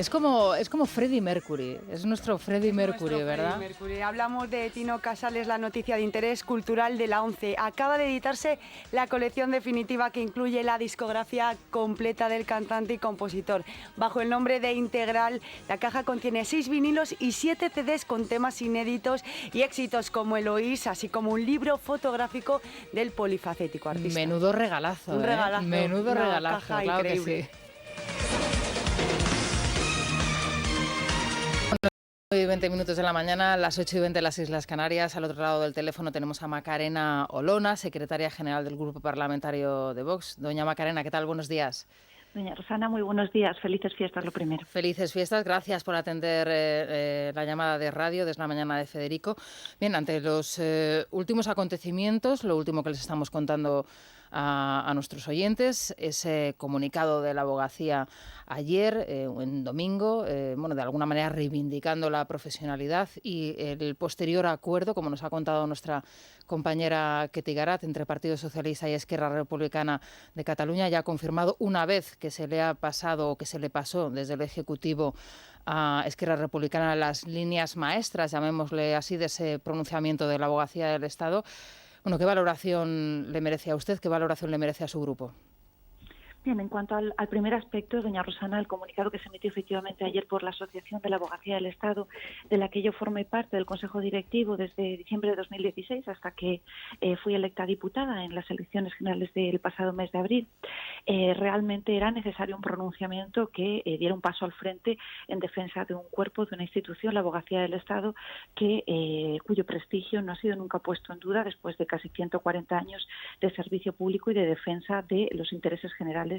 como Freddie Mercury, es nuestro Freddie Mercury, ¿verdad? Freddie Mercury. Hablamos de Tino Casal, la noticia de interés cultural de la ONCE. Acaba de editarse la colección definitiva que incluye la discografía completa del cantante y compositor. Bajo el nombre de Integral, la caja contiene 6 vinilos y 7 CDs con temas inéditos y éxitos como Eloís, así como un libro fotográfico del polifacético artista. Menudo regalazo, un regalazo, menudo una regalazo, caja claro increíble. que sí. 20 minutos de la mañana, las 8:20 en las Islas Canarias. Al otro lado del teléfono tenemos a Macarena Olona, secretaria general del Grupo Parlamentario de Vox. Doña Macarena, ¿qué tal? Buenos días. Doña Rosana, muy buenos días. Felices fiestas, lo primero. Felices fiestas. Gracias por atender la llamada de radio desde la mañana de Federico. Bien, ante los últimos acontecimientos, lo último que les estamos contando a nuestros oyentes, ese comunicado de la abogacía ayer, en domingo, bueno, de alguna manera reivindicando la profesionalidad y el posterior acuerdo, como nos ha contado nuestra compañera Ketty Garat, entre Partido Socialista y Esquerra Republicana de Cataluña, ya ha confirmado una vez que se le ha pasado o que se le pasó desde el Ejecutivo a Esquerra Republicana las líneas maestras, llamémosle así, de ese pronunciamiento de la abogacía del Estado. Bueno, ¿qué valoración le merece a usted? ¿Qué valoración le merece a su grupo? Bien, en cuanto al primer aspecto, doña Rosana, el comunicado que se emitió efectivamente ayer por la Asociación de la Abogacía del Estado, de la que yo formé parte del Consejo Directivo desde diciembre de 2016 hasta que fui electa diputada en las elecciones generales del pasado mes de abril, realmente era necesario un pronunciamiento que diera un paso al frente en defensa de un cuerpo, de una institución, la Abogacía del Estado, cuyo prestigio no ha sido nunca puesto en duda después de casi 140 años de servicio público y de defensa de los intereses generales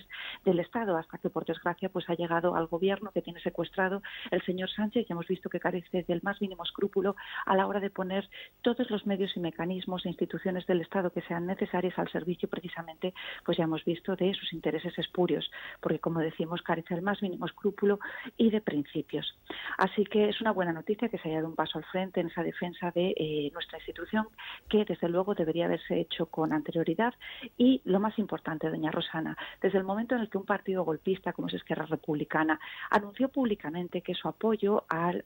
del Estado, hasta que por desgracia pues ha llegado al gobierno que tiene secuestrado el señor Sánchez y hemos visto que carece del más mínimo escrúpulo a la hora de poner todos los medios y mecanismos e instituciones del Estado que sean necesarias al servicio precisamente, pues ya hemos visto, de sus intereses espurios, porque como decimos carece del más mínimo escrúpulo y de principios. Así que es una buena noticia que se haya dado un paso al frente en esa defensa de nuestra institución, que desde luego debería haberse hecho con anterioridad y, lo más importante, doña Rosana, desde el momento en el que un partido golpista como es Esquerra Republicana anunció públicamente que su apoyo al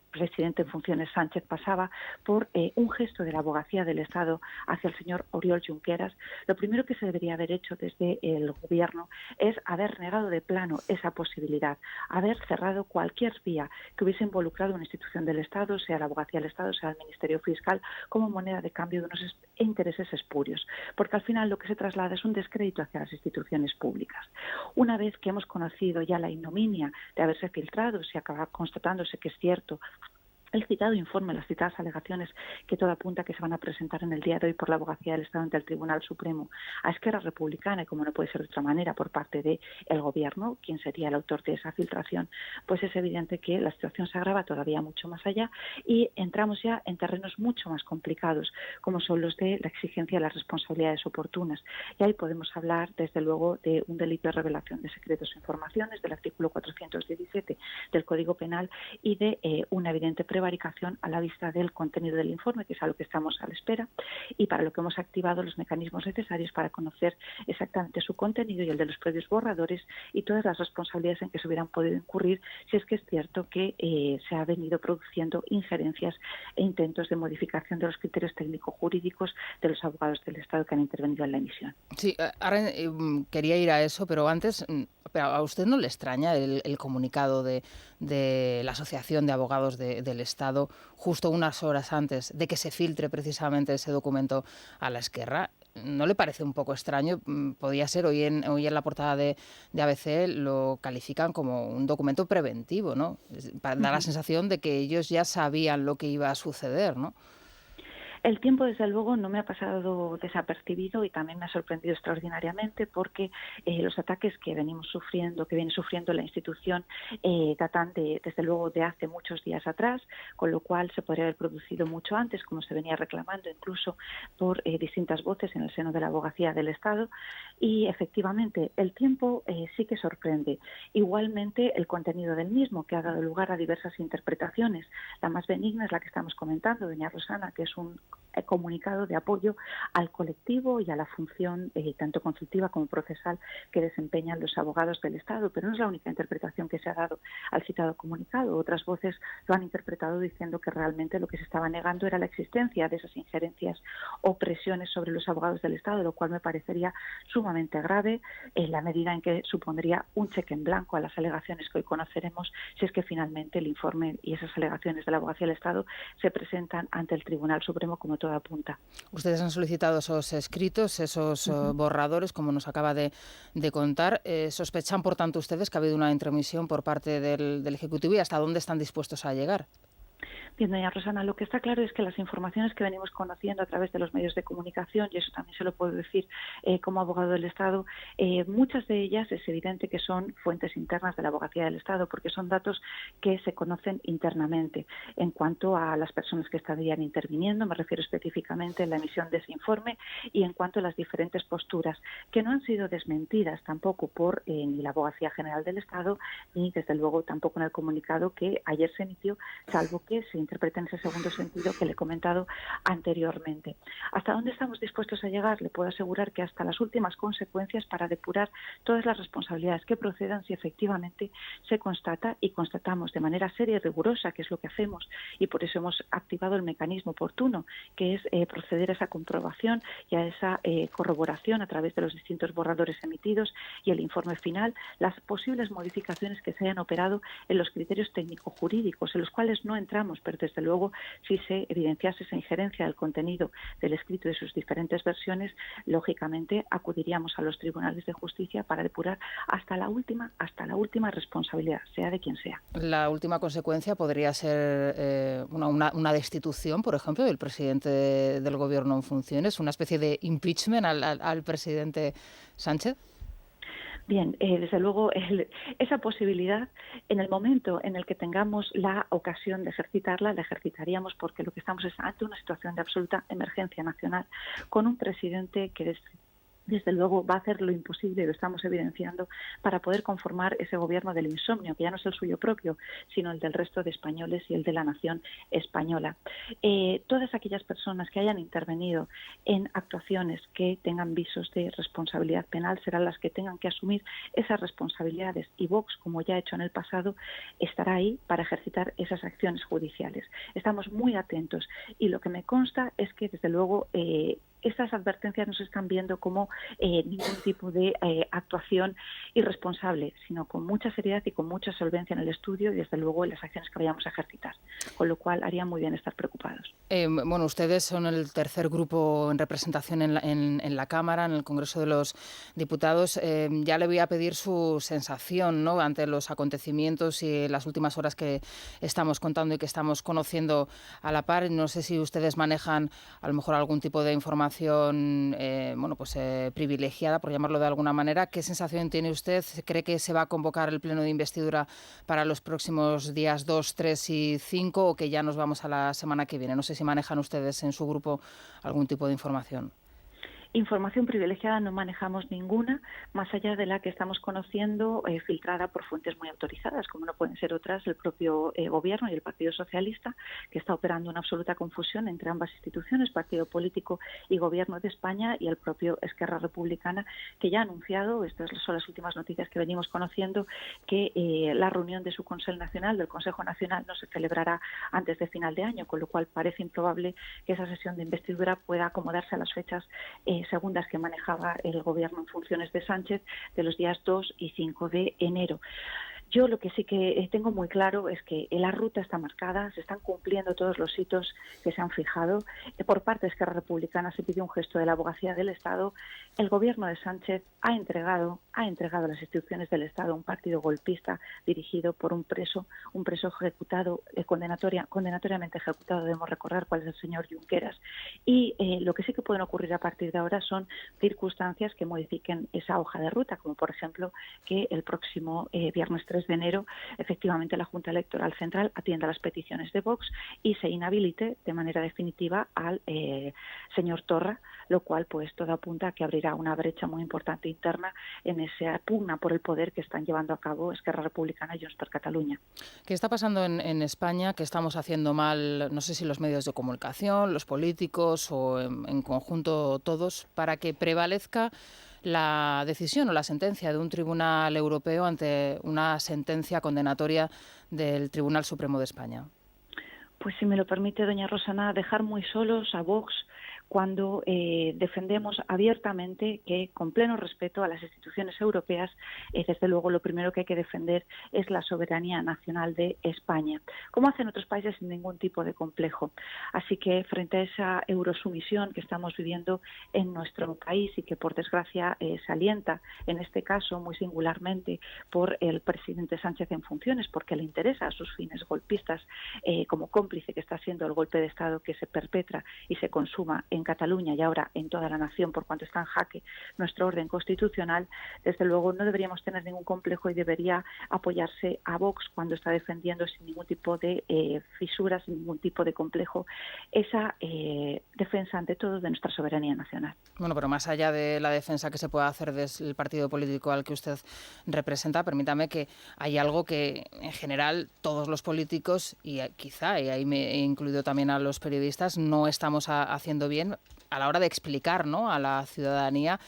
presidente en funciones Sánchez pasaba por un gesto de la abogacía del Estado hacia el señor Oriol Junqueras, lo primero que se debería haber hecho desde el gobierno es haber negado de plano esa posibilidad, haber cerrado cualquier vía que hubiese involucrado una institución del Estado, sea la abogacía del Estado, sea el Ministerio Fiscal, como moneda de cambio de unos intereses espurios, porque al final lo que se traslada es un descrédito hacia las instituciones públicas. Una vez que hemos conocido ya la ignominia de haberse filtrado, si acaba constatándose que es cierto El citado informe, las citadas alegaciones que todo apunta que se van a presentar en el día de hoy por la Abogacía del Estado ante el Tribunal Supremo a Esquerra Republicana, y como no puede ser de otra manera por parte del Gobierno, quien sería el autor de esa filtración, pues es evidente que la situación se agrava todavía mucho más allá y entramos ya en terrenos mucho más complicados, como son los de la exigencia de las responsabilidades oportunas. Y ahí podemos hablar, desde luego, de un delito de revelación de secretos o informaciones, del artículo 417 del Código Penal, y de una evidente prevaricación a la vista del contenido del informe, que es a lo que estamos a la espera, y para lo que hemos activado los mecanismos necesarios para conocer exactamente su contenido y el de los previos borradores y todas las responsabilidades en que se hubieran podido incurrir si es que es cierto que se ha venido produciendo injerencias e intentos de modificación de los criterios técnico-jurídicos de los abogados del Estado que han intervenido en la emisión. Sí, ahora quería ir a eso, pero antes, ¿a usted no le extraña el comunicado de la Asociación de Abogados del Estado justo unas horas antes de que se filtre precisamente ese documento a la Esquerra? ¿No le parece un poco extraño? Podía ser, hoy en la portada de ABC lo califican como un documento preventivo, ¿no? Da la sensación de que ellos ya sabían lo que iba a suceder, ¿no? El tiempo, desde luego, no me ha pasado desapercibido y también me ha sorprendido extraordinariamente porque los ataques que viene sufriendo la institución datan desde luego de hace muchos días atrás, con lo cual se podría haber producido mucho antes, como se venía reclamando incluso por distintas voces en el seno de la Abogacía del Estado, y efectivamente el tiempo sí que sorprende. Igualmente el contenido del mismo, que ha dado lugar a diversas interpretaciones. La más benigna es la que estamos comentando, doña Rosana, que es un comunicado de apoyo al colectivo y a la función tanto consultiva como procesal que desempeñan los abogados del Estado, pero no es la única interpretación que se ha dado al citado comunicado. Otras voces lo han interpretado diciendo que realmente lo que se estaba negando era la existencia de esas injerencias o presiones sobre los abogados del Estado, lo cual me parecería sumamente grave en la medida en que supondría un cheque en blanco a las alegaciones que hoy conoceremos si es que finalmente el informe y esas alegaciones de la Abogacía del Estado se presentan ante el Tribunal Supremo, como todo apunta. Ustedes han solicitado esos escritos, esos borradores, como nos acaba de contar. ¿Sospechan, por tanto, ustedes que ha habido una intromisión por parte del Ejecutivo y hasta dónde están dispuestos a llegar? Bien, doña Rosana, lo que está claro es que las informaciones que venimos conociendo a través de los medios de comunicación, y eso también se lo puedo decir como abogado del Estado, muchas de ellas es evidente que son fuentes internas de la Abogacía del Estado, porque son datos que se conocen internamente. En cuanto a las personas que estarían interviniendo, me refiero específicamente en la emisión de ese informe, y en cuanto a las diferentes posturas, que no han sido desmentidas tampoco por ni la Abogacía General del Estado, ni desde luego tampoco en el comunicado que ayer se emitió, salvo que se interprete en ese segundo sentido que le he comentado anteriormente. ¿Hasta dónde estamos dispuestos a llegar? Le puedo asegurar que hasta las últimas consecuencias para depurar todas las responsabilidades que procedan si efectivamente se constata y constatamos de manera seria y rigurosa, que es lo que hacemos, y por eso hemos activado el mecanismo oportuno, que es proceder a esa comprobación y a esa corroboración a través de los distintos borradores emitidos y el informe final, las posibles modificaciones que se hayan operado en los criterios técnico-jurídicos, en los cuales no entramos, pero desde luego si se evidenciase esa injerencia del contenido del escrito de sus diferentes versiones, lógicamente acudiríamos a los tribunales de justicia para depurar hasta la última responsabilidad, sea de quien sea. La última consecuencia podría ser una destitución, por ejemplo, del presidente del Gobierno en funciones, una especie de impeachment al presidente Sánchez. Bien, desde luego esa posibilidad, en el momento en el que tengamos la ocasión de ejercitarla, la ejercitaríamos, porque lo que estamos es ante una situación de absoluta emergencia nacional, con un presidente que desde luego va a hacer lo imposible, lo estamos evidenciando, para poder conformar ese gobierno del insomnio, que ya no es el suyo propio, sino el del resto de españoles y el de la nación española. Todas aquellas personas que hayan intervenido en actuaciones que tengan visos de responsabilidad penal serán las que tengan que asumir esas responsabilidades, y Vox, como ya ha hecho en el pasado, estará ahí para ejercitar esas acciones judiciales. Estamos muy atentos y lo que me consta es que, desde luego, estas advertencias no se están viendo como ningún tipo de actuación irresponsable, sino con mucha seriedad y con mucha solvencia en el estudio y desde luego en las acciones que vayamos a ejercitar, con lo cual haría muy bien estar preocupados. Bueno, ustedes son el tercer grupo en representación en la Cámara, en el Congreso de los Diputados. Ya le voy a pedir su sensación, ¿no?, ante los acontecimientos y las últimas horas que estamos contando y que estamos conociendo a la par. No sé si ustedes manejan a lo mejor algún tipo de información privilegiada, por llamarlo de alguna manera. ¿Qué sensación tiene usted? ¿Cree que se va a convocar el pleno de investidura para los próximos días 2, 3 y 5 o que ya nos vamos a la semana que viene? No sé si manejan ustedes en su grupo algún tipo de información. Información privilegiada no manejamos ninguna, más allá de la que estamos conociendo filtrada por fuentes muy autorizadas, como no pueden ser otras el propio Gobierno y el Partido Socialista, que está operando una absoluta confusión entre ambas instituciones, Partido Político y Gobierno de España, y el propio Esquerra Republicana, que ya ha anunciado, estas son las últimas noticias que venimos conociendo, que la reunión de su Consell Nacional, del Consejo Nacional, no se celebrará antes de final de año, con lo cual parece improbable que esa sesión de investidura pueda acomodarse a las fechas segundas que manejaba el Gobierno en funciones de Sánchez, de los días 2 y 5 de enero. Yo lo que sí que tengo muy claro es que la ruta está marcada, se están cumpliendo todos los hitos que se han fijado. Por parte de Esquerra Republicana se pidió un gesto de la abogacía del Estado. El Gobierno de Sánchez ha entregado a las instituciones del Estado un partido golpista dirigido por un preso ejecutado, condenatoriamente ejecutado, debemos recordar cuál es el señor Junqueras. Y lo que sí que pueden ocurrir a partir de ahora son circunstancias que modifiquen esa hoja de ruta, como por ejemplo que el próximo viernes 3 de enero, efectivamente la Junta Electoral Central atienda las peticiones de Vox y se inhabilite de manera definitiva al señor Torra, lo cual pues todo apunta a que abrirá una brecha muy importante interna en esa pugna por el poder que están llevando a cabo Esquerra Republicana y Junts per Catalunya. ¿Qué está pasando en España? ¿Qué estamos haciendo mal? No sé si los medios de comunicación, los políticos o en conjunto todos, para que prevalezca la decisión o la sentencia de un tribunal europeo ante una sentencia condenatoria del Tribunal Supremo de España. Pues si me lo permite, doña Rosana, dejar muy solos a Vox cuando defendemos abiertamente que, con pleno respeto a las instituciones europeas, desde luego lo primero que hay que defender es la soberanía nacional de España, como hacen otros países sin ningún tipo de complejo. Así que frente a esa eurosumisión que estamos viviendo en nuestro país y que por desgracia se alienta, en este caso muy singularmente por el presidente Sánchez en funciones, porque le interesa a sus fines golpistas como cómplice que está siendo el golpe de Estado que se perpetra y se consuma en Cataluña y ahora en toda la nación por cuanto está en jaque nuestro orden constitucional, desde luego no deberíamos tener ningún complejo y debería apoyarse a Vox cuando está defendiendo sin ningún tipo de fisuras, sin ningún tipo de complejo, esa defensa ante todo de nuestra soberanía nacional. Bueno, pero más allá de la defensa que se pueda hacer desde el partido político al que usted representa, permítame que hay algo que en general todos los políticos y quizá, y ahí me he incluido también a los periodistas, no estamos haciendo bien a la hora de explicar, ¿no?, a la ciudadanía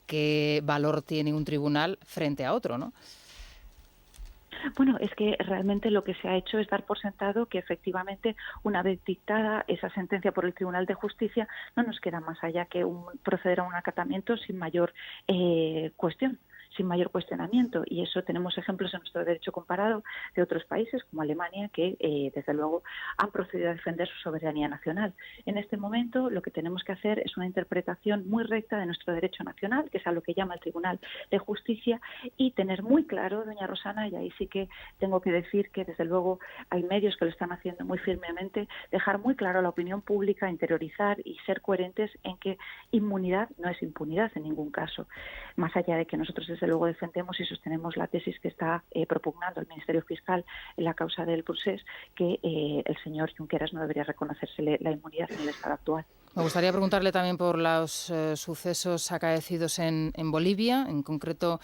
qué valor tiene un tribunal frente a otro, ¿no? Bueno, es que realmente lo que se ha hecho es dar por sentado que efectivamente una vez dictada esa sentencia por el Tribunal de Justicia no nos queda más allá que proceder a un acatamiento sin mayor cuestión, sin mayor cuestionamiento, y eso tenemos ejemplos en nuestro derecho comparado de otros países como Alemania que desde luego han procedido a defender su soberanía nacional. En este momento lo que tenemos que hacer es una interpretación muy recta de nuestro derecho nacional, que es a lo que llama el Tribunal de Justicia, y tener muy claro, doña Rosana, y ahí sí que tengo que decir que desde luego hay medios que lo están haciendo muy firmemente, dejar muy claro a la opinión pública, interiorizar y ser coherentes en que inmunidad no es impunidad en ningún caso, más allá de que nosotros desde luego defendemos y sostenemos la tesis que está propugnando el Ministerio Fiscal en la causa del procés, que el señor Junqueras no debería reconocérsele la inmunidad en el estado actual. Me gustaría preguntarle también por los sucesos acaecidos en Bolivia, en concreto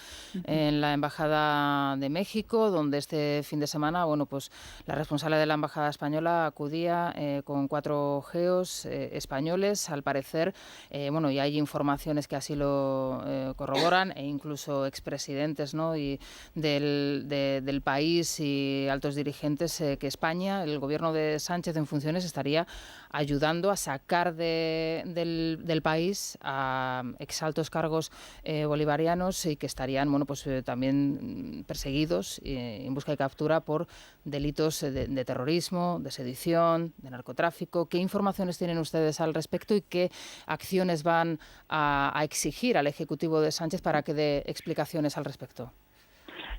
en la Embajada de México, donde este fin de semana, bueno, pues la responsable de la Embajada española acudía con 4 geos españoles, al parecer, bueno, y hay informaciones que así lo corroboran, e incluso expresidentes, ¿no?, y del país y altos dirigentes, que España, el gobierno de Sánchez en funciones, estaría ayudando a sacar del país a exaltos cargos bolivarianos y que estarían también perseguidos en busca y captura por delitos de terrorismo, de sedición, de narcotráfico. ¿Qué informaciones tienen ustedes al respecto y qué acciones van a exigir al Ejecutivo de Sánchez para que dé explicaciones al respecto?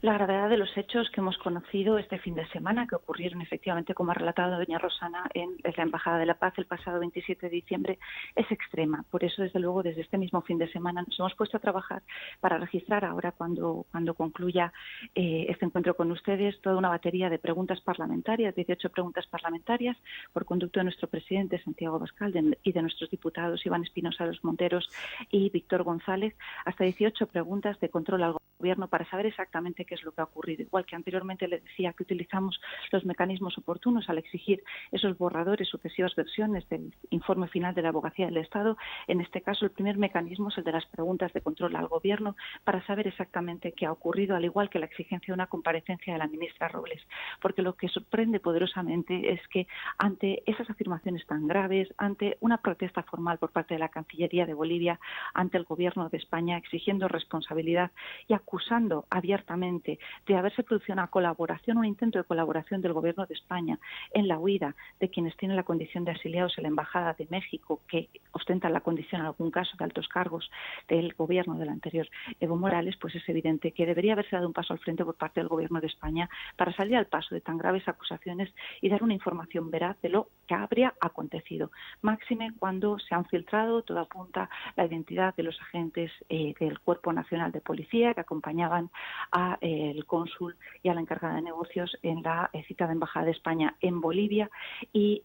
La gravedad de los hechos que hemos conocido este fin de semana, que ocurrieron efectivamente, como ha relatado doña Rosana, en la Embajada de la Paz el pasado 27 de diciembre, es extrema. Por eso, desde luego, desde este mismo fin de semana nos hemos puesto a trabajar para registrar ahora, cuando concluya este encuentro con ustedes, toda una batería de preguntas parlamentarias, 18 preguntas parlamentarias, por conducto de nuestro presidente Santiago Abascal y de nuestros diputados Iván Espinosa Los Monteros y Víctor González, hasta 18 preguntas de control al Gobierno para saber exactamente qué es lo que ha ocurrido. Igual que anteriormente le decía que utilizamos los mecanismos oportunos al exigir esos borradores, sucesivas versiones del informe final de la Abogacía del Estado, en este caso el primer mecanismo es el de las preguntas de control al Gobierno para saber exactamente qué ha ocurrido, al igual que la exigencia de una comparecencia de la ministra Robles. Porque lo que sorprende poderosamente es que ante esas afirmaciones tan graves, ante una protesta formal por parte de la Cancillería de Bolivia, ante el Gobierno de España exigiendo responsabilidad y acusando abiertamente de haberse producido una colaboración, un intento de colaboración del Gobierno de España en la huida de quienes tienen la condición de exiliados en la Embajada de México, que ostentan la condición en algún caso de altos cargos del Gobierno del anterior Evo Morales, pues es evidente que debería haberse dado un paso al frente por parte del Gobierno de España para salir al paso de tan graves acusaciones y dar una información veraz de lo que habría acontecido. Máxime cuando se han filtrado, todo apunta, la identidad de los agentes del Cuerpo Nacional de Policía que acompañaban al cónsul y a la encargada de negocios en la citada Embajada de España en Bolivia y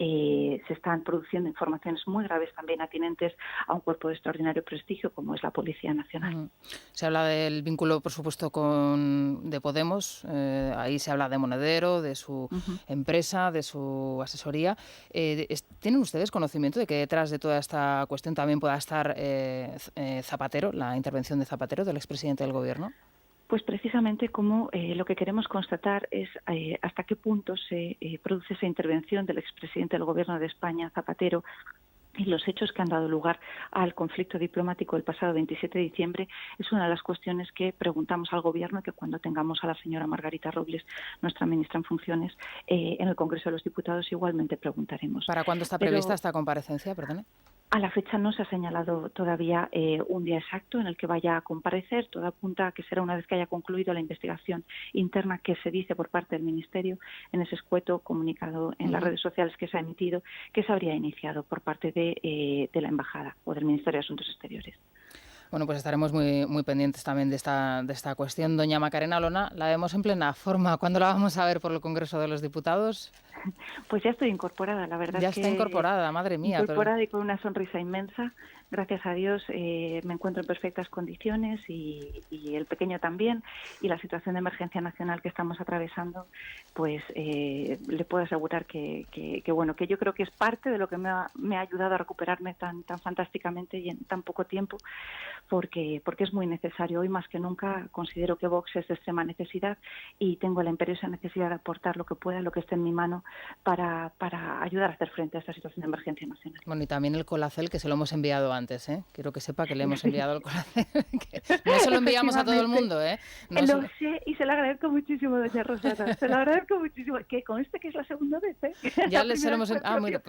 se están produciendo informaciones muy graves también atinentes a un cuerpo de extraordinario prestigio como es la Policía Nacional. Se habla del vínculo, por supuesto, de Podemos, ahí se habla de Monedero, de su empresa, de su asesoría. ¿Tienen ustedes conocimiento de que detrás de toda esta cuestión también pueda estar Zapatero, la intervención de Zapatero, del expresidente del Gobierno? Pues precisamente como lo que queremos constatar es hasta qué punto se produce esa intervención del expresidente del Gobierno de España, Zapatero, y los hechos que han dado lugar al conflicto diplomático del pasado 27 de diciembre es una de las cuestiones que preguntamos al Gobierno y que cuando tengamos a la señora Margarita Robles, nuestra ministra en funciones, en el Congreso de los Diputados igualmente preguntaremos. ¿Para cuándo está prevista esta comparecencia? Perdone. A la fecha no se ha señalado todavía un día exacto en el que vaya a comparecer. Todo apunta a que será una vez que haya concluido la investigación interna que se dice por parte del Ministerio en ese escueto comunicado en las redes sociales que se ha emitido, que se habría iniciado por parte de la Embajada o del Ministerio de Asuntos Exteriores. Bueno, pues estaremos muy pendientes también de esta cuestión. Doña Macarena Olona, la vemos en plena forma. ¿Cuándo la vamos a ver por el Congreso de los Diputados? Pues ya estoy incorporada, la verdad. Ya está incorporada, madre mía. Incorporada y con una sonrisa inmensa. Gracias a Dios me encuentro en perfectas condiciones y el pequeño también. Y la situación de emergencia nacional que estamos atravesando, pues le puedo asegurar que yo creo que es parte de lo que me ha ayudado a recuperarme tan fantásticamente y en tan poco tiempo, porque es muy necesario. Hoy más que nunca considero que Vox es de extrema necesidad y tengo la imperiosa necesidad de aportar lo que pueda, lo que esté en mi mano para ayudar a hacer frente a esta situación de emergencia nacional. Bueno, y también el Colacel, que se lo hemos enviado antes, ¿eh? Quiero que sepa que le hemos enviado el Colacel. No se lo enviamos a todo el mundo, ¿eh? Lo sé y se lo agradezco muchísimo, doña Rosana. Se lo agradezco muchísimo. Que conste que es la segunda vez, ¿eh? Ya se lo hemos enviado.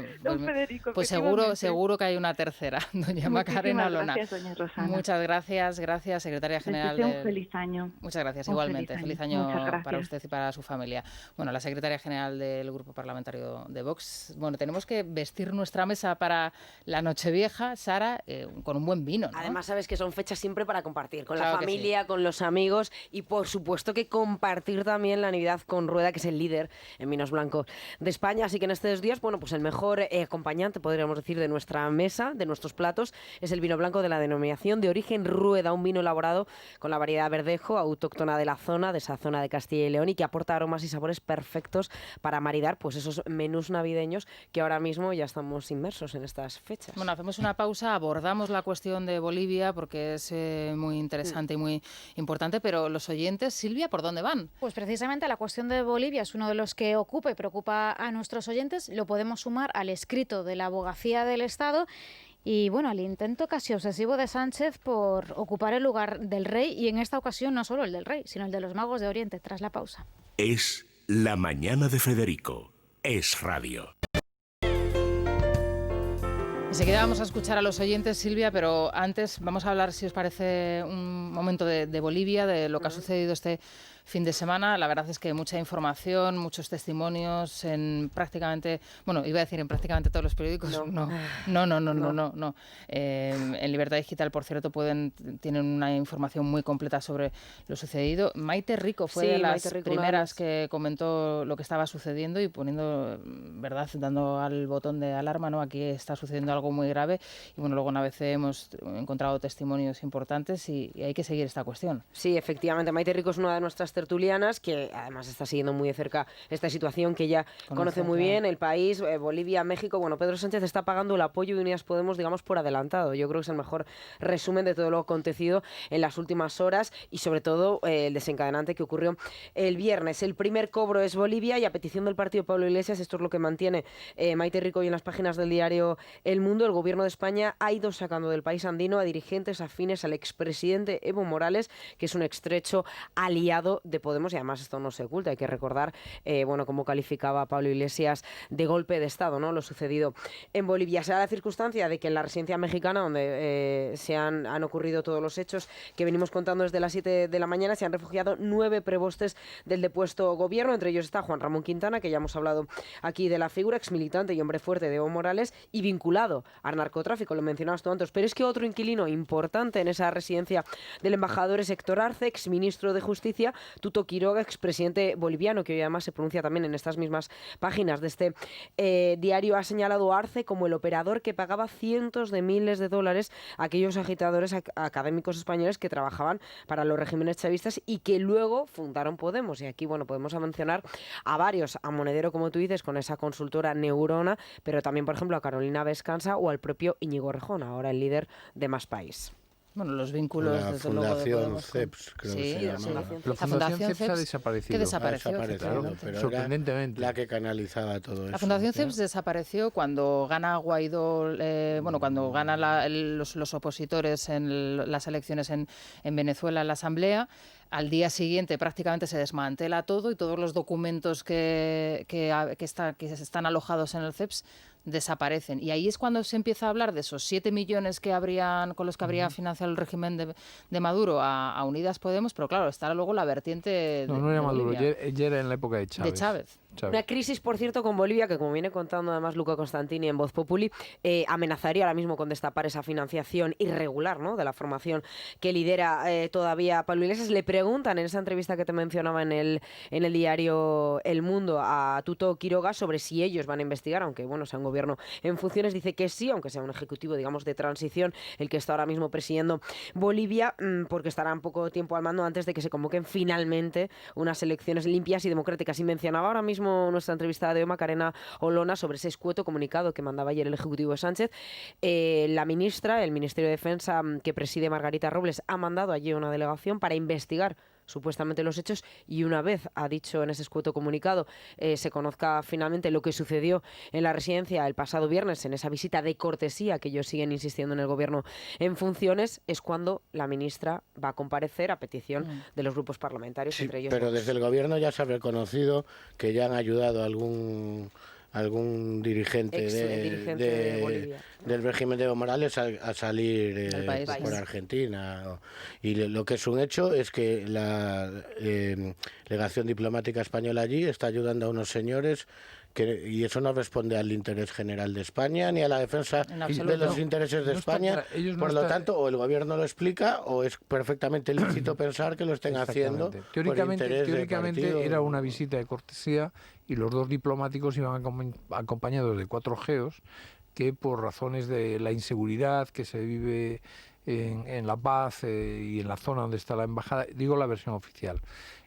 Pues seguro que hay una tercera, doña Macarena Olona. Gracias, doña Rosana. Muchas gracias, secretaria general. Un feliz año. Muchas gracias, igualmente. Feliz año para usted y para su familia. Bueno, la secretaria general del Grupo Parlamentario de Vox. Bueno, tenemos que vestir nuestra mesa para la Nochevieja, Sara, con un buen vino, ¿no? Además, sabes que son fechas siempre para compartir con la familia, con los amigos y, por supuesto, que compartir también la Navidad con Rueda, que es el líder en vinos blancos de España. Así que en estos días, bueno, pues el mejor acompañante, podríamos decir, de nuestra mesa, de nuestros platos, es el vino blanco de la denominación de origen Virgen Rueda, un vino elaborado con la variedad verdejo, autóctona de la zona, de esa zona de Castilla y León, y que aporta aromas y sabores perfectos para maridar pues esos menús navideños que ahora mismo ya estamos inmersos en estas fechas. Bueno, hacemos una pausa, abordamos la cuestión de Bolivia porque es muy interesante y muy importante, pero los oyentes, Silvia, ¿por dónde van? Pues precisamente la cuestión de Bolivia es uno de los que ocupa y preocupa a nuestros oyentes. Lo podemos sumar al escrito de la Abogacía del Estado y bueno, al intento casi obsesivo de Sánchez por ocupar el lugar del rey, y en esta ocasión no solo el del rey, sino el de los magos de Oriente, tras la pausa. Es La Mañana de Federico. Es Radio. Enseguida vamos a escuchar a los oyentes, Silvia, pero antes vamos a hablar, si os parece, un momento de Bolivia, de lo que ha sucedido este fin de semana. La verdad es que mucha información, muchos testimonios en prácticamente, bueno, iba a decir en prácticamente todos los periódicos. No. En Libertad Digital, por cierto, tienen una información muy completa sobre lo sucedido. Maite Rico fue de las primeras que comentó lo que estaba sucediendo y poniendo, verdad, dando al botón de alarma, ¿no? Aquí está sucediendo algo muy grave, y bueno, luego en ABC hemos encontrado testimonios importantes y hay que seguir esta cuestión. Sí, efectivamente, Maite Rico es una de nuestras tertulianas que además está siguiendo muy de cerca esta situación, que ella conoce muy bien, el país, Bolivia, México. Bueno, Pedro Sánchez está pagando el apoyo de Unidas Podemos, digamos, por adelantado. Yo creo que es el mejor resumen de todo lo acontecido en las últimas horas y sobre todo el desencadenante que ocurrió el viernes. El primer cobro es Bolivia y a petición del partido Pablo Iglesias, esto es lo que mantiene Maite Rico, y en las páginas del diario El Mundo, el gobierno de España ha ido sacando del país andino a dirigentes afines al expresidente Evo Morales, que es un estrecho aliado de Podemos, y además esto no se oculta. Hay que recordar cómo calificaba a Pablo Iglesias de golpe de Estado, ¿no?, lo sucedido en Bolivia. Se da la circunstancia de que en la residencia mexicana, donde han ocurrido todos los hechos que venimos contando desde las 7 de la mañana, se han refugiado 9 prepostes del depuesto gobierno. Entre ellos está Juan Ramón Quintana, que ya hemos hablado aquí de la figura, exmilitante y hombre fuerte de Evo Morales y vinculado al narcotráfico, lo mencionabas tú antes. Pero es que otro inquilino importante en esa residencia del embajador es Héctor Arce, exministro de Justicia, Tuto Quiroga, expresidente boliviano, que hoy además se pronuncia también en estas mismas páginas de este diario. Ha señalado a Arce como el operador que pagaba cientos de miles de dólares a aquellos agitadores académicos españoles que trabajaban para los regímenes chavistas y que luego fundaron Podemos. Y aquí, bueno, podemos mencionar a varios, a Monedero, como tú dices, con esa consultora Neurona, pero también, por ejemplo, a Carolina Vescanza o al propio Íñigo Rejón, ahora el líder de Más País. Bueno, los vínculos, la desde Fundación luego, CEPS, creo que se llama. La Fundación CEPS ha desaparecido. Que desapareció, claro, pero sorprendentemente. La que canalizaba todo eso. La Fundación CEPS desapareció cuando gana Guaidó, cuando gana los opositores en las elecciones en Venezuela, en la Asamblea. Al día siguiente prácticamente se desmantela todo y todos los documentos que están alojados en el CEPS desaparecen. Y ahí es cuando se empieza a hablar de esos 7 millones con los que habría financiado el régimen de Maduro a Unidas Podemos, pero claro, está luego la vertiente no era Maduro, Bolivia. ya era en la época de Chávez. Una crisis, por cierto, con Bolivia, que como viene contando además Luca Constantini en Voz Populi, amenazaría ahora mismo con destapar esa financiación irregular, ¿no?, de la formación que lidera todavía Pablo Iglesias. Le preguntan en esa entrevista que te mencionaba en el diario El Mundo a Tuto Quiroga sobre si ellos van a investigar, aunque bueno, sea un gobierno en funciones. Dice que sí, aunque sea un ejecutivo, digamos, de transición, el que está ahora mismo presidiendo Bolivia, porque estarán poco tiempo al mando antes de que se convoquen finalmente unas elecciones limpias y democráticas. Y mencionaba ahora mismo nuestra entrevistada de hoy, Macarena Olona, sobre ese escueto comunicado que mandaba ayer el Ejecutivo de Sánchez. La ministra, el Ministerio de Defensa que preside Margarita Robles, ha mandado allí una delegación para investigar supuestamente los hechos, y una vez ha dicho en ese escueto comunicado se conozca finalmente lo que sucedió en la residencia el pasado viernes, en esa visita de cortesía que ellos siguen insistiendo en el gobierno en funciones, es cuando la ministra va a comparecer a petición de los grupos parlamentarios, sí, entre ellos. Pero desde el gobierno ya se ha reconocido que ya han ayudado a algún dirigente de Bolivia, del régimen de Evo Morales a salir por Argentina. Y lo que es un hecho es que la legación diplomática española allí está ayudando a unos señores y eso no responde al interés general de España ni a la defensa de los intereses de España. Por lo tanto, o el gobierno lo explica o es perfectamente lícito pensar que lo estén haciendo. Teóricamente era una visita de cortesía y los dos diplomáticos iban acompañados de 4 geos que por razones de la inseguridad que se vive en La Paz y en la zona donde está la embajada, digo la versión oficial.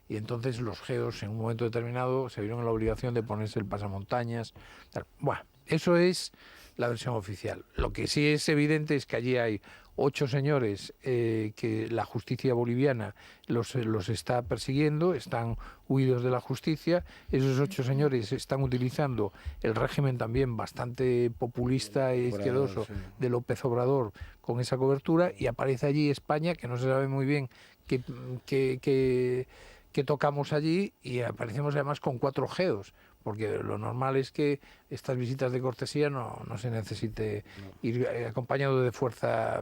Y entonces los geos en un momento determinado se vieron en la obligación de ponerse el pasamontañas. Bueno, eso es la versión oficial. Lo que sí es evidente es que allí hay 8 señores que la justicia boliviana los está persiguiendo, están huidos de la justicia. Esos 8 señores están utilizando el régimen también bastante populista e izquierdoso de López Obrador con esa cobertura, y aparece allí España, que no se sabe muy bien qué tocamos allí, y aparecemos además con 4 geos, porque lo normal es que estas visitas de cortesía no se necesite ir acompañado de fuerza,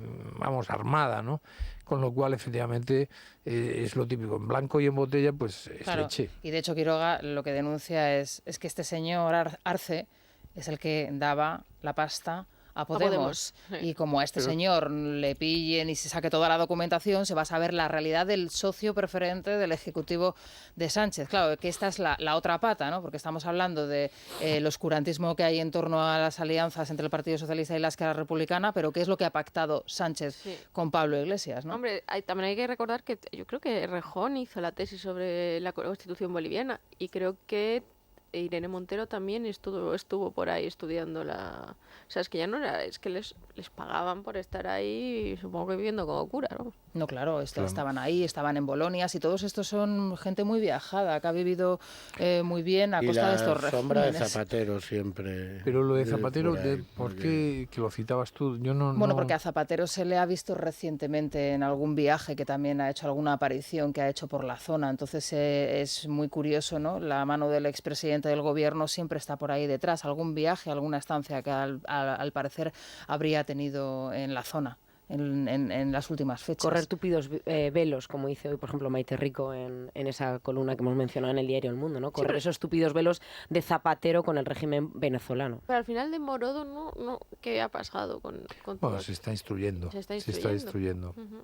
armada, ¿no? Con lo cual, efectivamente, es lo típico. En blanco y en botella, pues es leche. Y de hecho, Quiroga lo que denuncia es que este señor Arce es el que daba la pasta a Podemos. Y como a este señor le pillen y se saque toda la documentación, se va a saber la realidad del socio preferente del Ejecutivo de Sánchez. Claro, que esta es la otra pata, ¿no? Porque estamos hablando de el oscurantismo que hay en torno a las alianzas entre el Partido Socialista y la Esquerra Republicana, pero ¿qué es lo que ha pactado Sánchez con Pablo Iglesias, ¿no? Hombre, también hay que recordar que yo creo que Rejón hizo la tesis sobre la Constitución boliviana, y creo que Irene Montero también estuvo por ahí estudiando la... O sea, es que ya no era... Es que les pagaban por estar ahí, supongo que viviendo como cura, ¿no? No, claro, estaban ahí, estaban en Bolonias, y todos estos son gente muy viajada, que ha vivido muy bien a costa de estos regímenes. Y la sombra de Zapatero siempre... Pero lo de Zapatero, ¿por qué que lo citabas tú? Yo no... Bueno, porque a Zapatero se le ha visto recientemente en algún viaje, que también ha hecho alguna aparición que ha hecho por la zona. Entonces es muy curioso, ¿no? La mano del expresidente del gobierno siempre está por ahí detrás. Algún viaje, alguna estancia que al parecer habría tenido en la zona en las últimas fechas. Correr tupidos velos, como dice hoy, por ejemplo, Maite Rico en esa columna que hemos mencionado en el diario El Mundo, ¿no? Correr esos tupidos velos de Zapatero con el régimen venezolano. Pero al final de Morodo, no ¿qué ha pasado con bueno, se está instruyendo. Se está instruyendo. Uh-huh.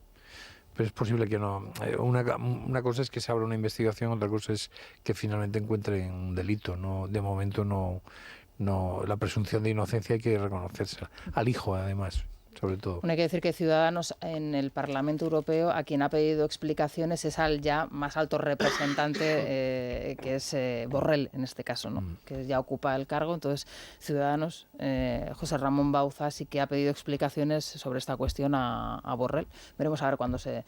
Pero es posible que no. Una cosa es que se abra una investigación, otra cosa es que finalmente encuentren un delito. No, de momento no, la presunción de inocencia hay que reconocérsela. Al hijo, además, sobre todo. Bueno, hay que decir que Ciudadanos en el Parlamento Europeo, a quien ha pedido explicaciones es al ya más alto representante, que es Borrell, en este caso, ¿no? Que ya ocupa el cargo. Entonces, Ciudadanos, José Ramón Bauza, sí que ha pedido explicaciones sobre esta cuestión a Borrell. Veremos a ver cuándo se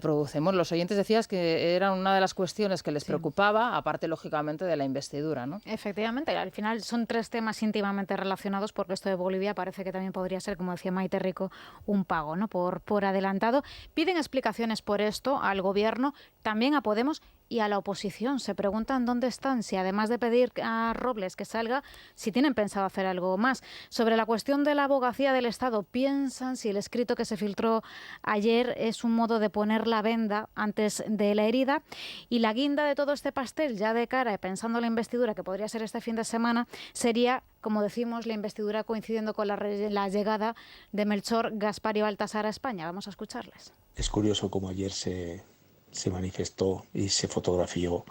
produce. Bueno, los oyentes decías que era una de las cuestiones que les preocupaba, aparte, lógicamente, de la investidura, ¿no? Efectivamente, al final son 3 temas íntimamente relacionados, porque esto de Bolivia parece que también podría ser, como decía Maite Rico, un pago, ¿no? por adelantado. Piden explicaciones por esto al gobierno, también a Podemos y a la oposición. Se preguntan dónde están, si además de pedir a Robles que salga, si tienen pensado hacer algo más. Sobre la cuestión de la abogacía del Estado, piensan si el escrito que se filtró ayer es un modo de poner la venda antes de la herida. Y la guinda de todo este pastel, ya de cara, pensando en la investidura que podría ser este fin de semana, sería, como decimos, la investidura coincidiendo con la llegada de Melchor, Gaspar y Baltasar a España. Vamos a escucharles. Es curioso cómo ayer se manifestó y se fotografió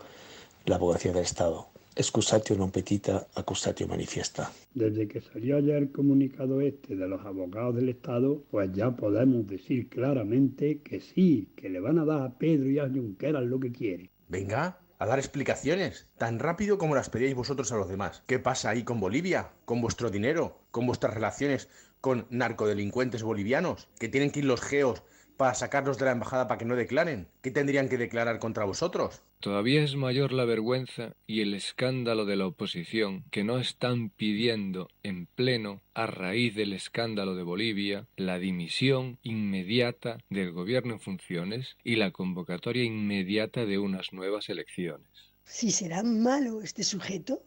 la abogacía del Estado. Excusatio non petita, accustatio manifiesta. Desde que salió ayer el comunicado de los abogados del Estado, pues ya podemos decir claramente que sí, que le van a dar a Pedro y a Junqueras lo que quieren. Venga, a dar explicaciones, tan rápido como las pedíais vosotros a los demás. ¿Qué pasa ahí con Bolivia? ¿Con vuestro dinero? ¿Con vuestras relaciones con narcodelincuentes bolivianos? ¿Que tienen que ir los geos para sacarlos de la embajada para que no declaren? ¿Qué tendrían que declarar contra vosotros? Todavía es mayor la vergüenza y el escándalo de la oposición, que no están pidiendo en pleno, a raíz del escándalo de Bolivia, la dimisión inmediata del gobierno en funciones y la convocatoria inmediata de unas nuevas elecciones. Si será malo este sujeto,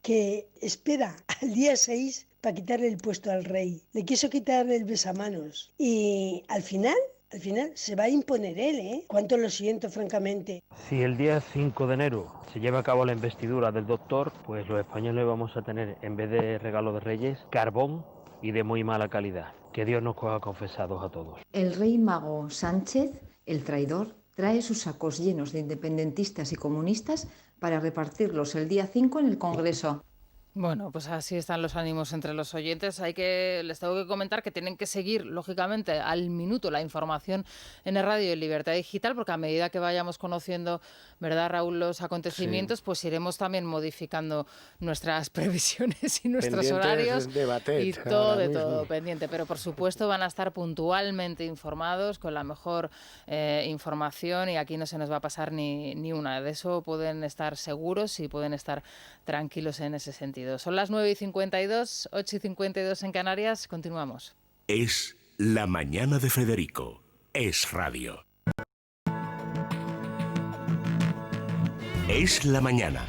que espera al día 6 para quitarle el puesto al rey. Le quiso quitar el besamanos y al final se va a imponer él, Cuánto lo siento, francamente. Si el día 5 de enero se lleva a cabo la investidura del doctor, pues los españoles vamos a tener, en vez de regalo de reyes, carbón y de muy mala calidad. Que Dios nos coja confesados a todos. El rey mago Sánchez, el traidor, trae sus sacos llenos de independentistas y comunistas para repartirlos el día 5 en el Congreso. Bueno, pues así están los ánimos entre los oyentes. Les tengo que comentar que tienen que seguir, lógicamente, al minuto la información en el Radio y en Libertad Digital, porque a medida que vayamos conociendo, ¿verdad, Raúl?, los acontecimientos, pues iremos también modificando nuestras previsiones y nuestros horarios y todo de todo pendiente. Pero, por supuesto, van a estar puntualmente informados, con la mejor información, y aquí no se nos va a pasar ni una. De eso pueden estar seguros y pueden estar tranquilos en ese sentido. Son las 9:52, 8:52 en Canarias. Continuamos. Es La Mañana de Federico. Es radio. Es la mañana.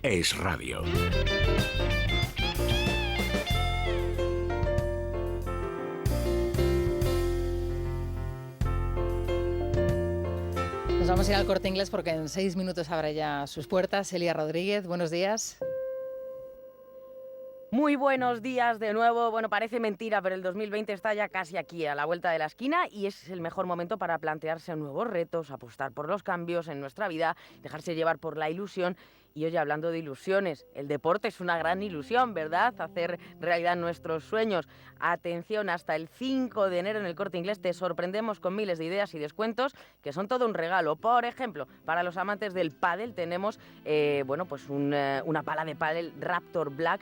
Es radio. Nos vamos a ir al Corte Inglés porque en 6 minutos abre ya sus puertas. Elia Rodríguez, buenos días. Muy buenos días de nuevo. Bueno, parece mentira, pero el 2020 está ya casi aquí, a la vuelta de la esquina, y es el mejor momento para plantearse nuevos retos, apostar por los cambios en nuestra vida, dejarse llevar por la ilusión. Y oye, hablando de ilusiones, el deporte es una gran ilusión, ¿verdad? Hacer realidad nuestros sueños. Atención, hasta el 5 de enero en el Corte Inglés te sorprendemos con miles de ideas y descuentos que son todo un regalo. Por ejemplo, para los amantes del pádel tenemos una pala de pádel Raptor Black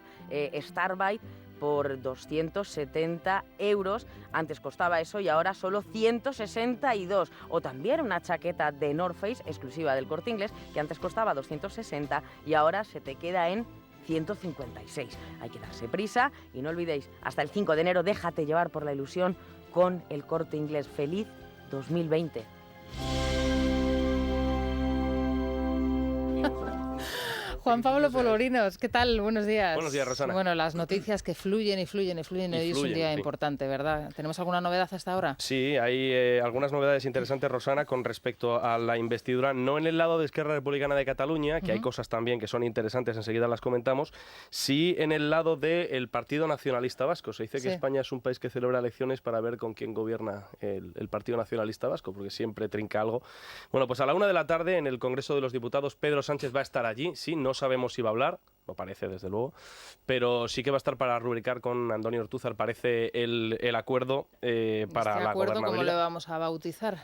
Starbite por 270 €. Antes costaba eso y ahora solo 162. O también una chaqueta de North Face exclusiva del Corte Inglés que antes costaba 260 y ahora se te queda en 156. Hay que darse prisa y no olvidéis, hasta el 5 de enero déjate llevar por la ilusión con el Corte Inglés. ¡Feliz 2020! Juan Pablo Polvorinos, ¿qué tal? Buenos días. Buenos días, Rosana. Bueno, las noticias que fluyen y fluyen y fluyen, hoy es un día importante, ¿verdad? ¿Tenemos alguna novedad hasta ahora? Sí, hay algunas novedades interesantes, Rosana, con respecto a la investidura, no en el lado de Esquerra Republicana de Cataluña, que hay cosas también que son interesantes, enseguida las comentamos, sí en el lado del Partido Nacionalista Vasco. Se dice que España es un país que celebra elecciones para ver con quién gobierna el Partido Nacionalista Vasco, porque siempre trinca algo. Bueno, pues a la 1 de la tarde en el Congreso de los Diputados, Pedro Sánchez va a estar allí, sí, no sabemos si va a hablar, no parece desde luego, pero sí que va a estar para rubricar con Andoni Ortúzar, parece el acuerdo para la gobernabilidad. ¿Cómo le vamos a bautizar?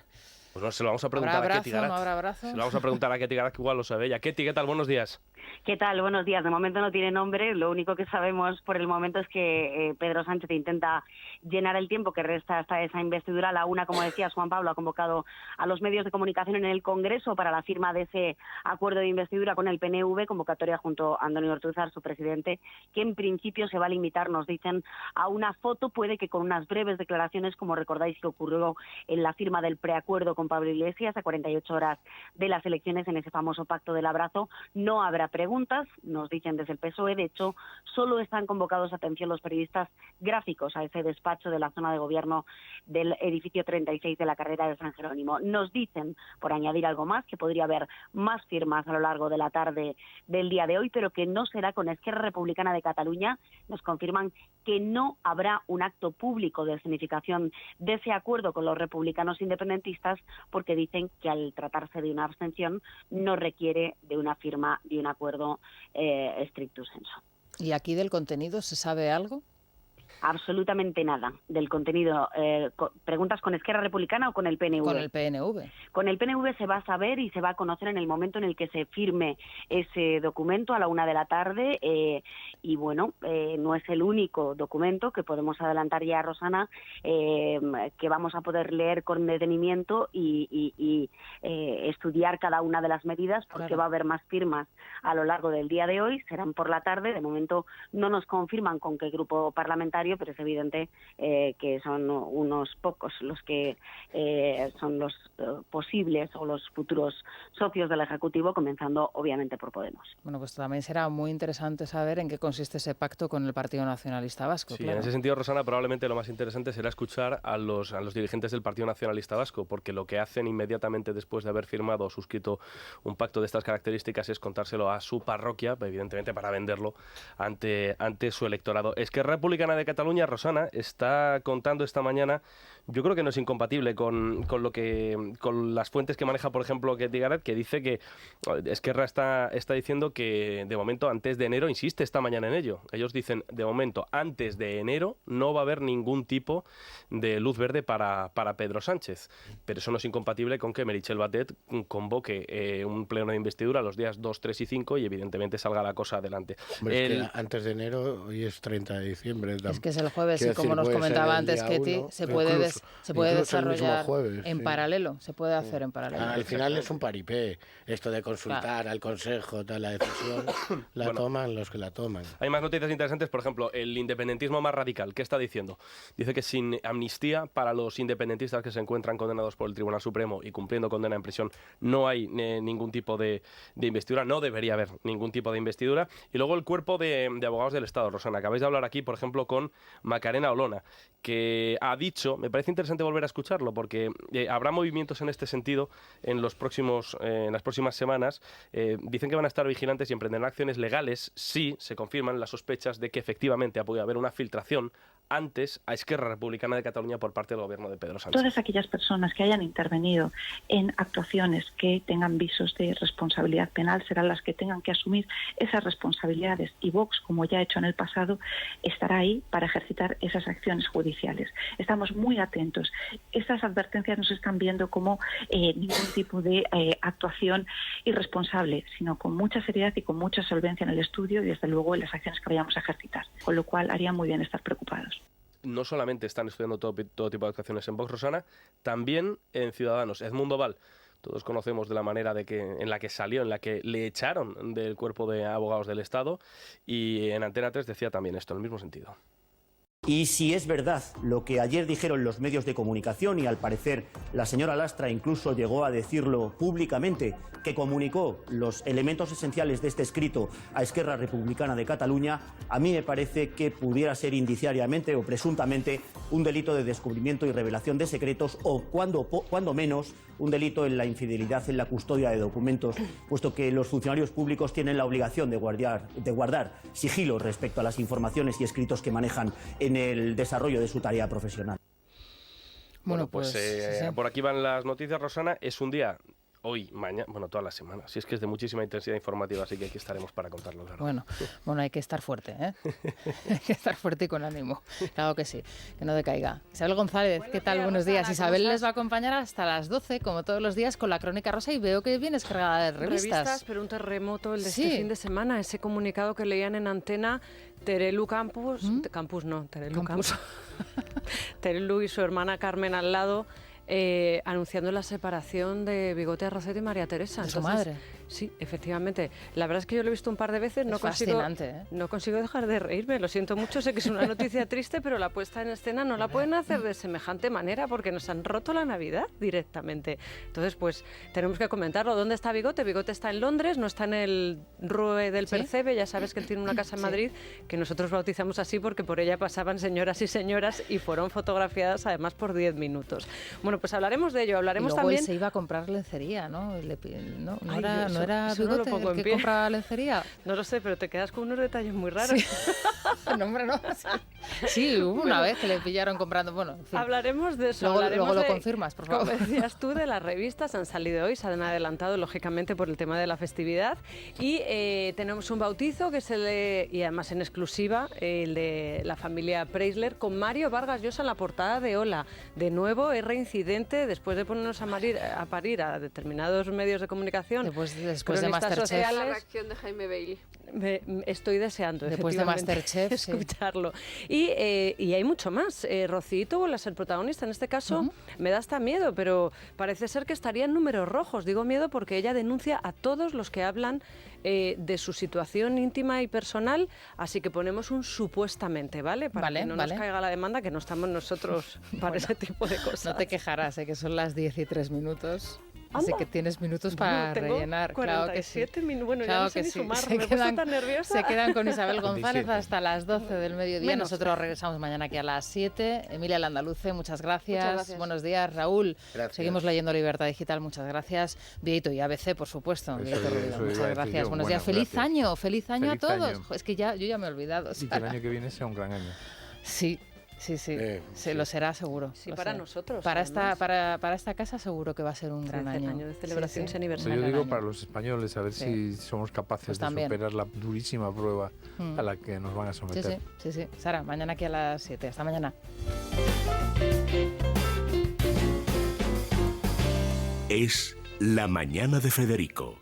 Pues no, se lo vamos a preguntar a Ketty Garat. ¿No habrá abrazo? Se lo vamos a preguntar a Ketty Garat, que igual lo sabe ella. Ketty, ¿qué tal? Buenos días. ¿Qué tal? Buenos días. De momento no tiene nombre. Lo único que sabemos por el momento es que Pedro Sánchez intenta llenar el tiempo que resta hasta esa investidura. A la 1, como decías, Juan Pablo ha convocado a los medios de comunicación en el Congreso para la firma de ese acuerdo de investidura con el PNV, convocatoria junto a Andoni Ortúzar, su presidente, que en principio se va a limitar, nos dicen, a una foto, puede que con unas breves declaraciones, como recordáis que ocurrió en la firma del preacuerdo con Pablo Iglesias a 48 horas de las elecciones, en ese famoso pacto del abrazo. No habrá preguntas, nos dicen desde el PSOE. De hecho, solo están convocados, atención, los periodistas gráficos a ese despacho de la zona de gobierno del edificio 36 de la carrera de San Jerónimo. Nos dicen, por añadir algo más, que podría haber más firmas a lo largo de la tarde del día de hoy, pero que no será con Esquerra Republicana de Cataluña. Nos confirman que no habrá un acto público de significación de ese acuerdo con los republicanos independentistas, porque dicen que al tratarse de una abstención no requiere de una firma de un acuerdo stricto sensu. ¿Y aquí del contenido se sabe algo? Absolutamente nada del contenido. ¿Preguntas con Esquerra Republicana o con el PNV? Con el PNV. Con el PNV se va a saber y se va a conocer en el momento en el que se firme ese documento a la 1 de la tarde. Y bueno, no es el único documento que podemos adelantar ya, Rosana, que vamos a poder leer con detenimiento y estudiar cada una de las medidas, porque va a haber más firmas a lo largo del día de hoy. Serán por la tarde. De momento no nos confirman con qué grupo parlamentario, pero es evidente que son unos pocos los que son los posibles o los futuros socios del Ejecutivo, comenzando obviamente por Podemos. Bueno, pues también será muy interesante saber en qué consiste ese pacto con el Partido Nacionalista Vasco. Sí, claro. En ese sentido, Rosana, probablemente lo más interesante será escuchar a los dirigentes del Partido Nacionalista Vasco, porque lo que hacen inmediatamente después de haber firmado o suscrito un pacto de estas características es contárselo a su parroquia, evidentemente para venderlo ante su electorado. Esquerra Republicana de Cataluña, Rosana, está contando esta mañana yo creo que no es incompatible con las fuentes que maneja, por ejemplo, Ketty Garat, que dice que Esquerra está diciendo que de momento antes de enero, insiste esta mañana en ello, ellos dicen de momento antes de enero no va a haber ningún tipo de luz verde para Pedro Sánchez, pero eso no es incompatible con que Meritxell Batet convoque un pleno de investidura los días 2, 3 y 5 y evidentemente salga la cosa adelante. Hombre, es que antes de enero, hoy es 30 de diciembre. Es que es el jueves y como nos comentaba antes Ketty, se puede desarrollar jueves, en paralelo, se puede hacer en paralelo. Al final es un paripé, esto de consultar al Consejo, la decisión la toman los que la toman. Hay más noticias interesantes, por ejemplo, el independentismo más radical, ¿qué está diciendo? Dice que sin amnistía para los independentistas que se encuentran condenados por el Tribunal Supremo y cumpliendo condena en prisión no hay ningún tipo de investidura, no debería haber ningún tipo de investidura. Y luego el cuerpo de abogados del Estado, Rosana, acabáis de hablar aquí, por ejemplo, con Macarena Olona, que ha dicho, me parece interesante volver a escucharlo, porque habrá movimientos en este sentido en las próximas semanas. Dicen que van a estar vigilantes y emprenderán acciones legales si se confirman las sospechas de que efectivamente ha podido haber una filtración antes a Esquerra Republicana de Cataluña por parte del gobierno de Pedro Sánchez. Todas aquellas personas que hayan intervenido en actuaciones que tengan visos de responsabilidad penal serán las que tengan que asumir esas responsabilidades, y Vox, como ya ha hecho en el pasado, estará ahí para ejercitar esas acciones judiciales. Estamos muy atentos. Estas advertencias no se están viendo como ningún tipo de actuación irresponsable, sino con mucha seriedad y con mucha solvencia en el estudio y desde luego en las acciones que vayamos a ejercitar, con lo cual haría muy bien estar preocupados. No solamente están estudiando todo tipo de actuaciones en Vox, Rosana, también en Ciudadanos. Edmundo Val, todos conocemos de la manera en la que salió, en la que le echaron del cuerpo de abogados del Estado, y en Antena 3 decía también esto, en el mismo sentido. Y si es verdad lo que ayer dijeron los medios de comunicación, y al parecer la señora Lastra incluso llegó a decirlo públicamente, que comunicó los elementos esenciales de este escrito a Esquerra Republicana de Cataluña, a mí me parece que pudiera ser indiciariamente o presuntamente un delito de descubrimiento y revelación de secretos, o cuando menos un delito en la infidelidad en la custodia de documentos, puesto que los funcionarios públicos tienen la obligación de guardar sigilo respecto a las informaciones y escritos que manejan en el desarrollo de su tarea profesional. Bueno, pues sí. Por aquí van las noticias, Rosana. Es un día, hoy, mañana, bueno, toda la semana. Si es que es de muchísima intensidad informativa, así que aquí estaremos para contarlo. Claro. Bueno, hay que estar fuerte, ¿eh? Hay que estar fuerte y con ánimo. Claro que sí, que no decaiga. Isabel González, ¿qué tal? Buenos días. Isabel les va a acompañar hasta las 12, como todos los días, con la Crónica Rosa, y veo que vienes cargada de revistas. Pero un terremoto el de este fin de semana. Ese comunicado que leían en Antena, Terelu Campus, Terelu y su hermana Carmen al lado, anunciando la separación de Bigote Arrocete y María Teresa. ¿De su madre? Sí, efectivamente. La verdad es que yo lo he visto un par de veces, no consigo dejar de reírme, lo siento mucho, sé que es una noticia triste, pero la puesta en escena no la pueden hacer de semejante manera porque nos han roto la Navidad directamente. Entonces, pues tenemos que comentarlo. ¿Dónde está Bigote? Bigote está en Londres, no está en el Rue del Percebe, ya sabes que él tiene una casa en Madrid, que nosotros bautizamos así porque por ella pasaban señoras y señoras y fueron fotografiadas además por 10 minutos. Bueno, pues hablaremos de ello, hablaremos también... Él se iba a comprar lencería, ¿no? ¿No era Bigote el que compra lencería? No lo sé, pero te quedas con unos detalles muy raros. Sí. No, hombre, no. Sí, hubo una vez que le pillaron comprando... Bueno, en fin. Hablaremos de eso. Luego lo confirmas, por favor. Como decías tú, de las revistas han salido hoy, se han adelantado, lógicamente, por el tema de la festividad. Y tenemos un bautizo que se lee, y además en exclusiva, el de la familia Preisler, con Mario Vargas Llosa en la portada de Hola. De nuevo, es reincidente, después de ponernos a parir a determinados medios de comunicación. Después de Masterchef. La reacción de Jaime Bailey. Estoy deseando, después de Masterchef, escucharlo. Y hay mucho más. Rocito vuelve a ser protagonista. En este caso, me da hasta miedo, pero parece ser que estaría en números rojos. Digo miedo porque ella denuncia a todos los que hablan de su situación íntima y personal, así que ponemos un supuestamente, ¿vale? Para que no nos caiga la demanda, que no estamos nosotros para ese tipo de cosas. No te quejarás, que son las 10 y 3 minutos. Así que tienes minutos para rellenar. 47 minutos. Bueno, claro ya no sé ni sumar, me he puesto tan nerviosa. Se quedan con Isabel González hasta las 12 del mediodía. Nosotros regresamos mañana aquí a las 7. Emilia Landaluce, muchas gracias. Buenos días, Raúl. Gracias. Seguimos leyendo Libertad Digital, muchas gracias. Vieito y ABC, por supuesto. Muchas gracias. Buenos días. Feliz año a todos. Es que yo ya me he olvidado. Y que el año que viene sea un gran año. Sí. Sí, se lo será seguro. Sí, para nosotros. Para esta casa seguro que va a ser un gran año de celebración ese aniversario. Yo digo para los españoles, a ver si somos capaces de superar la durísima prueba a la que nos van a someter. Sí. Sara, mañana aquí a las 7. Hasta mañana. Es La Mañana de Federico.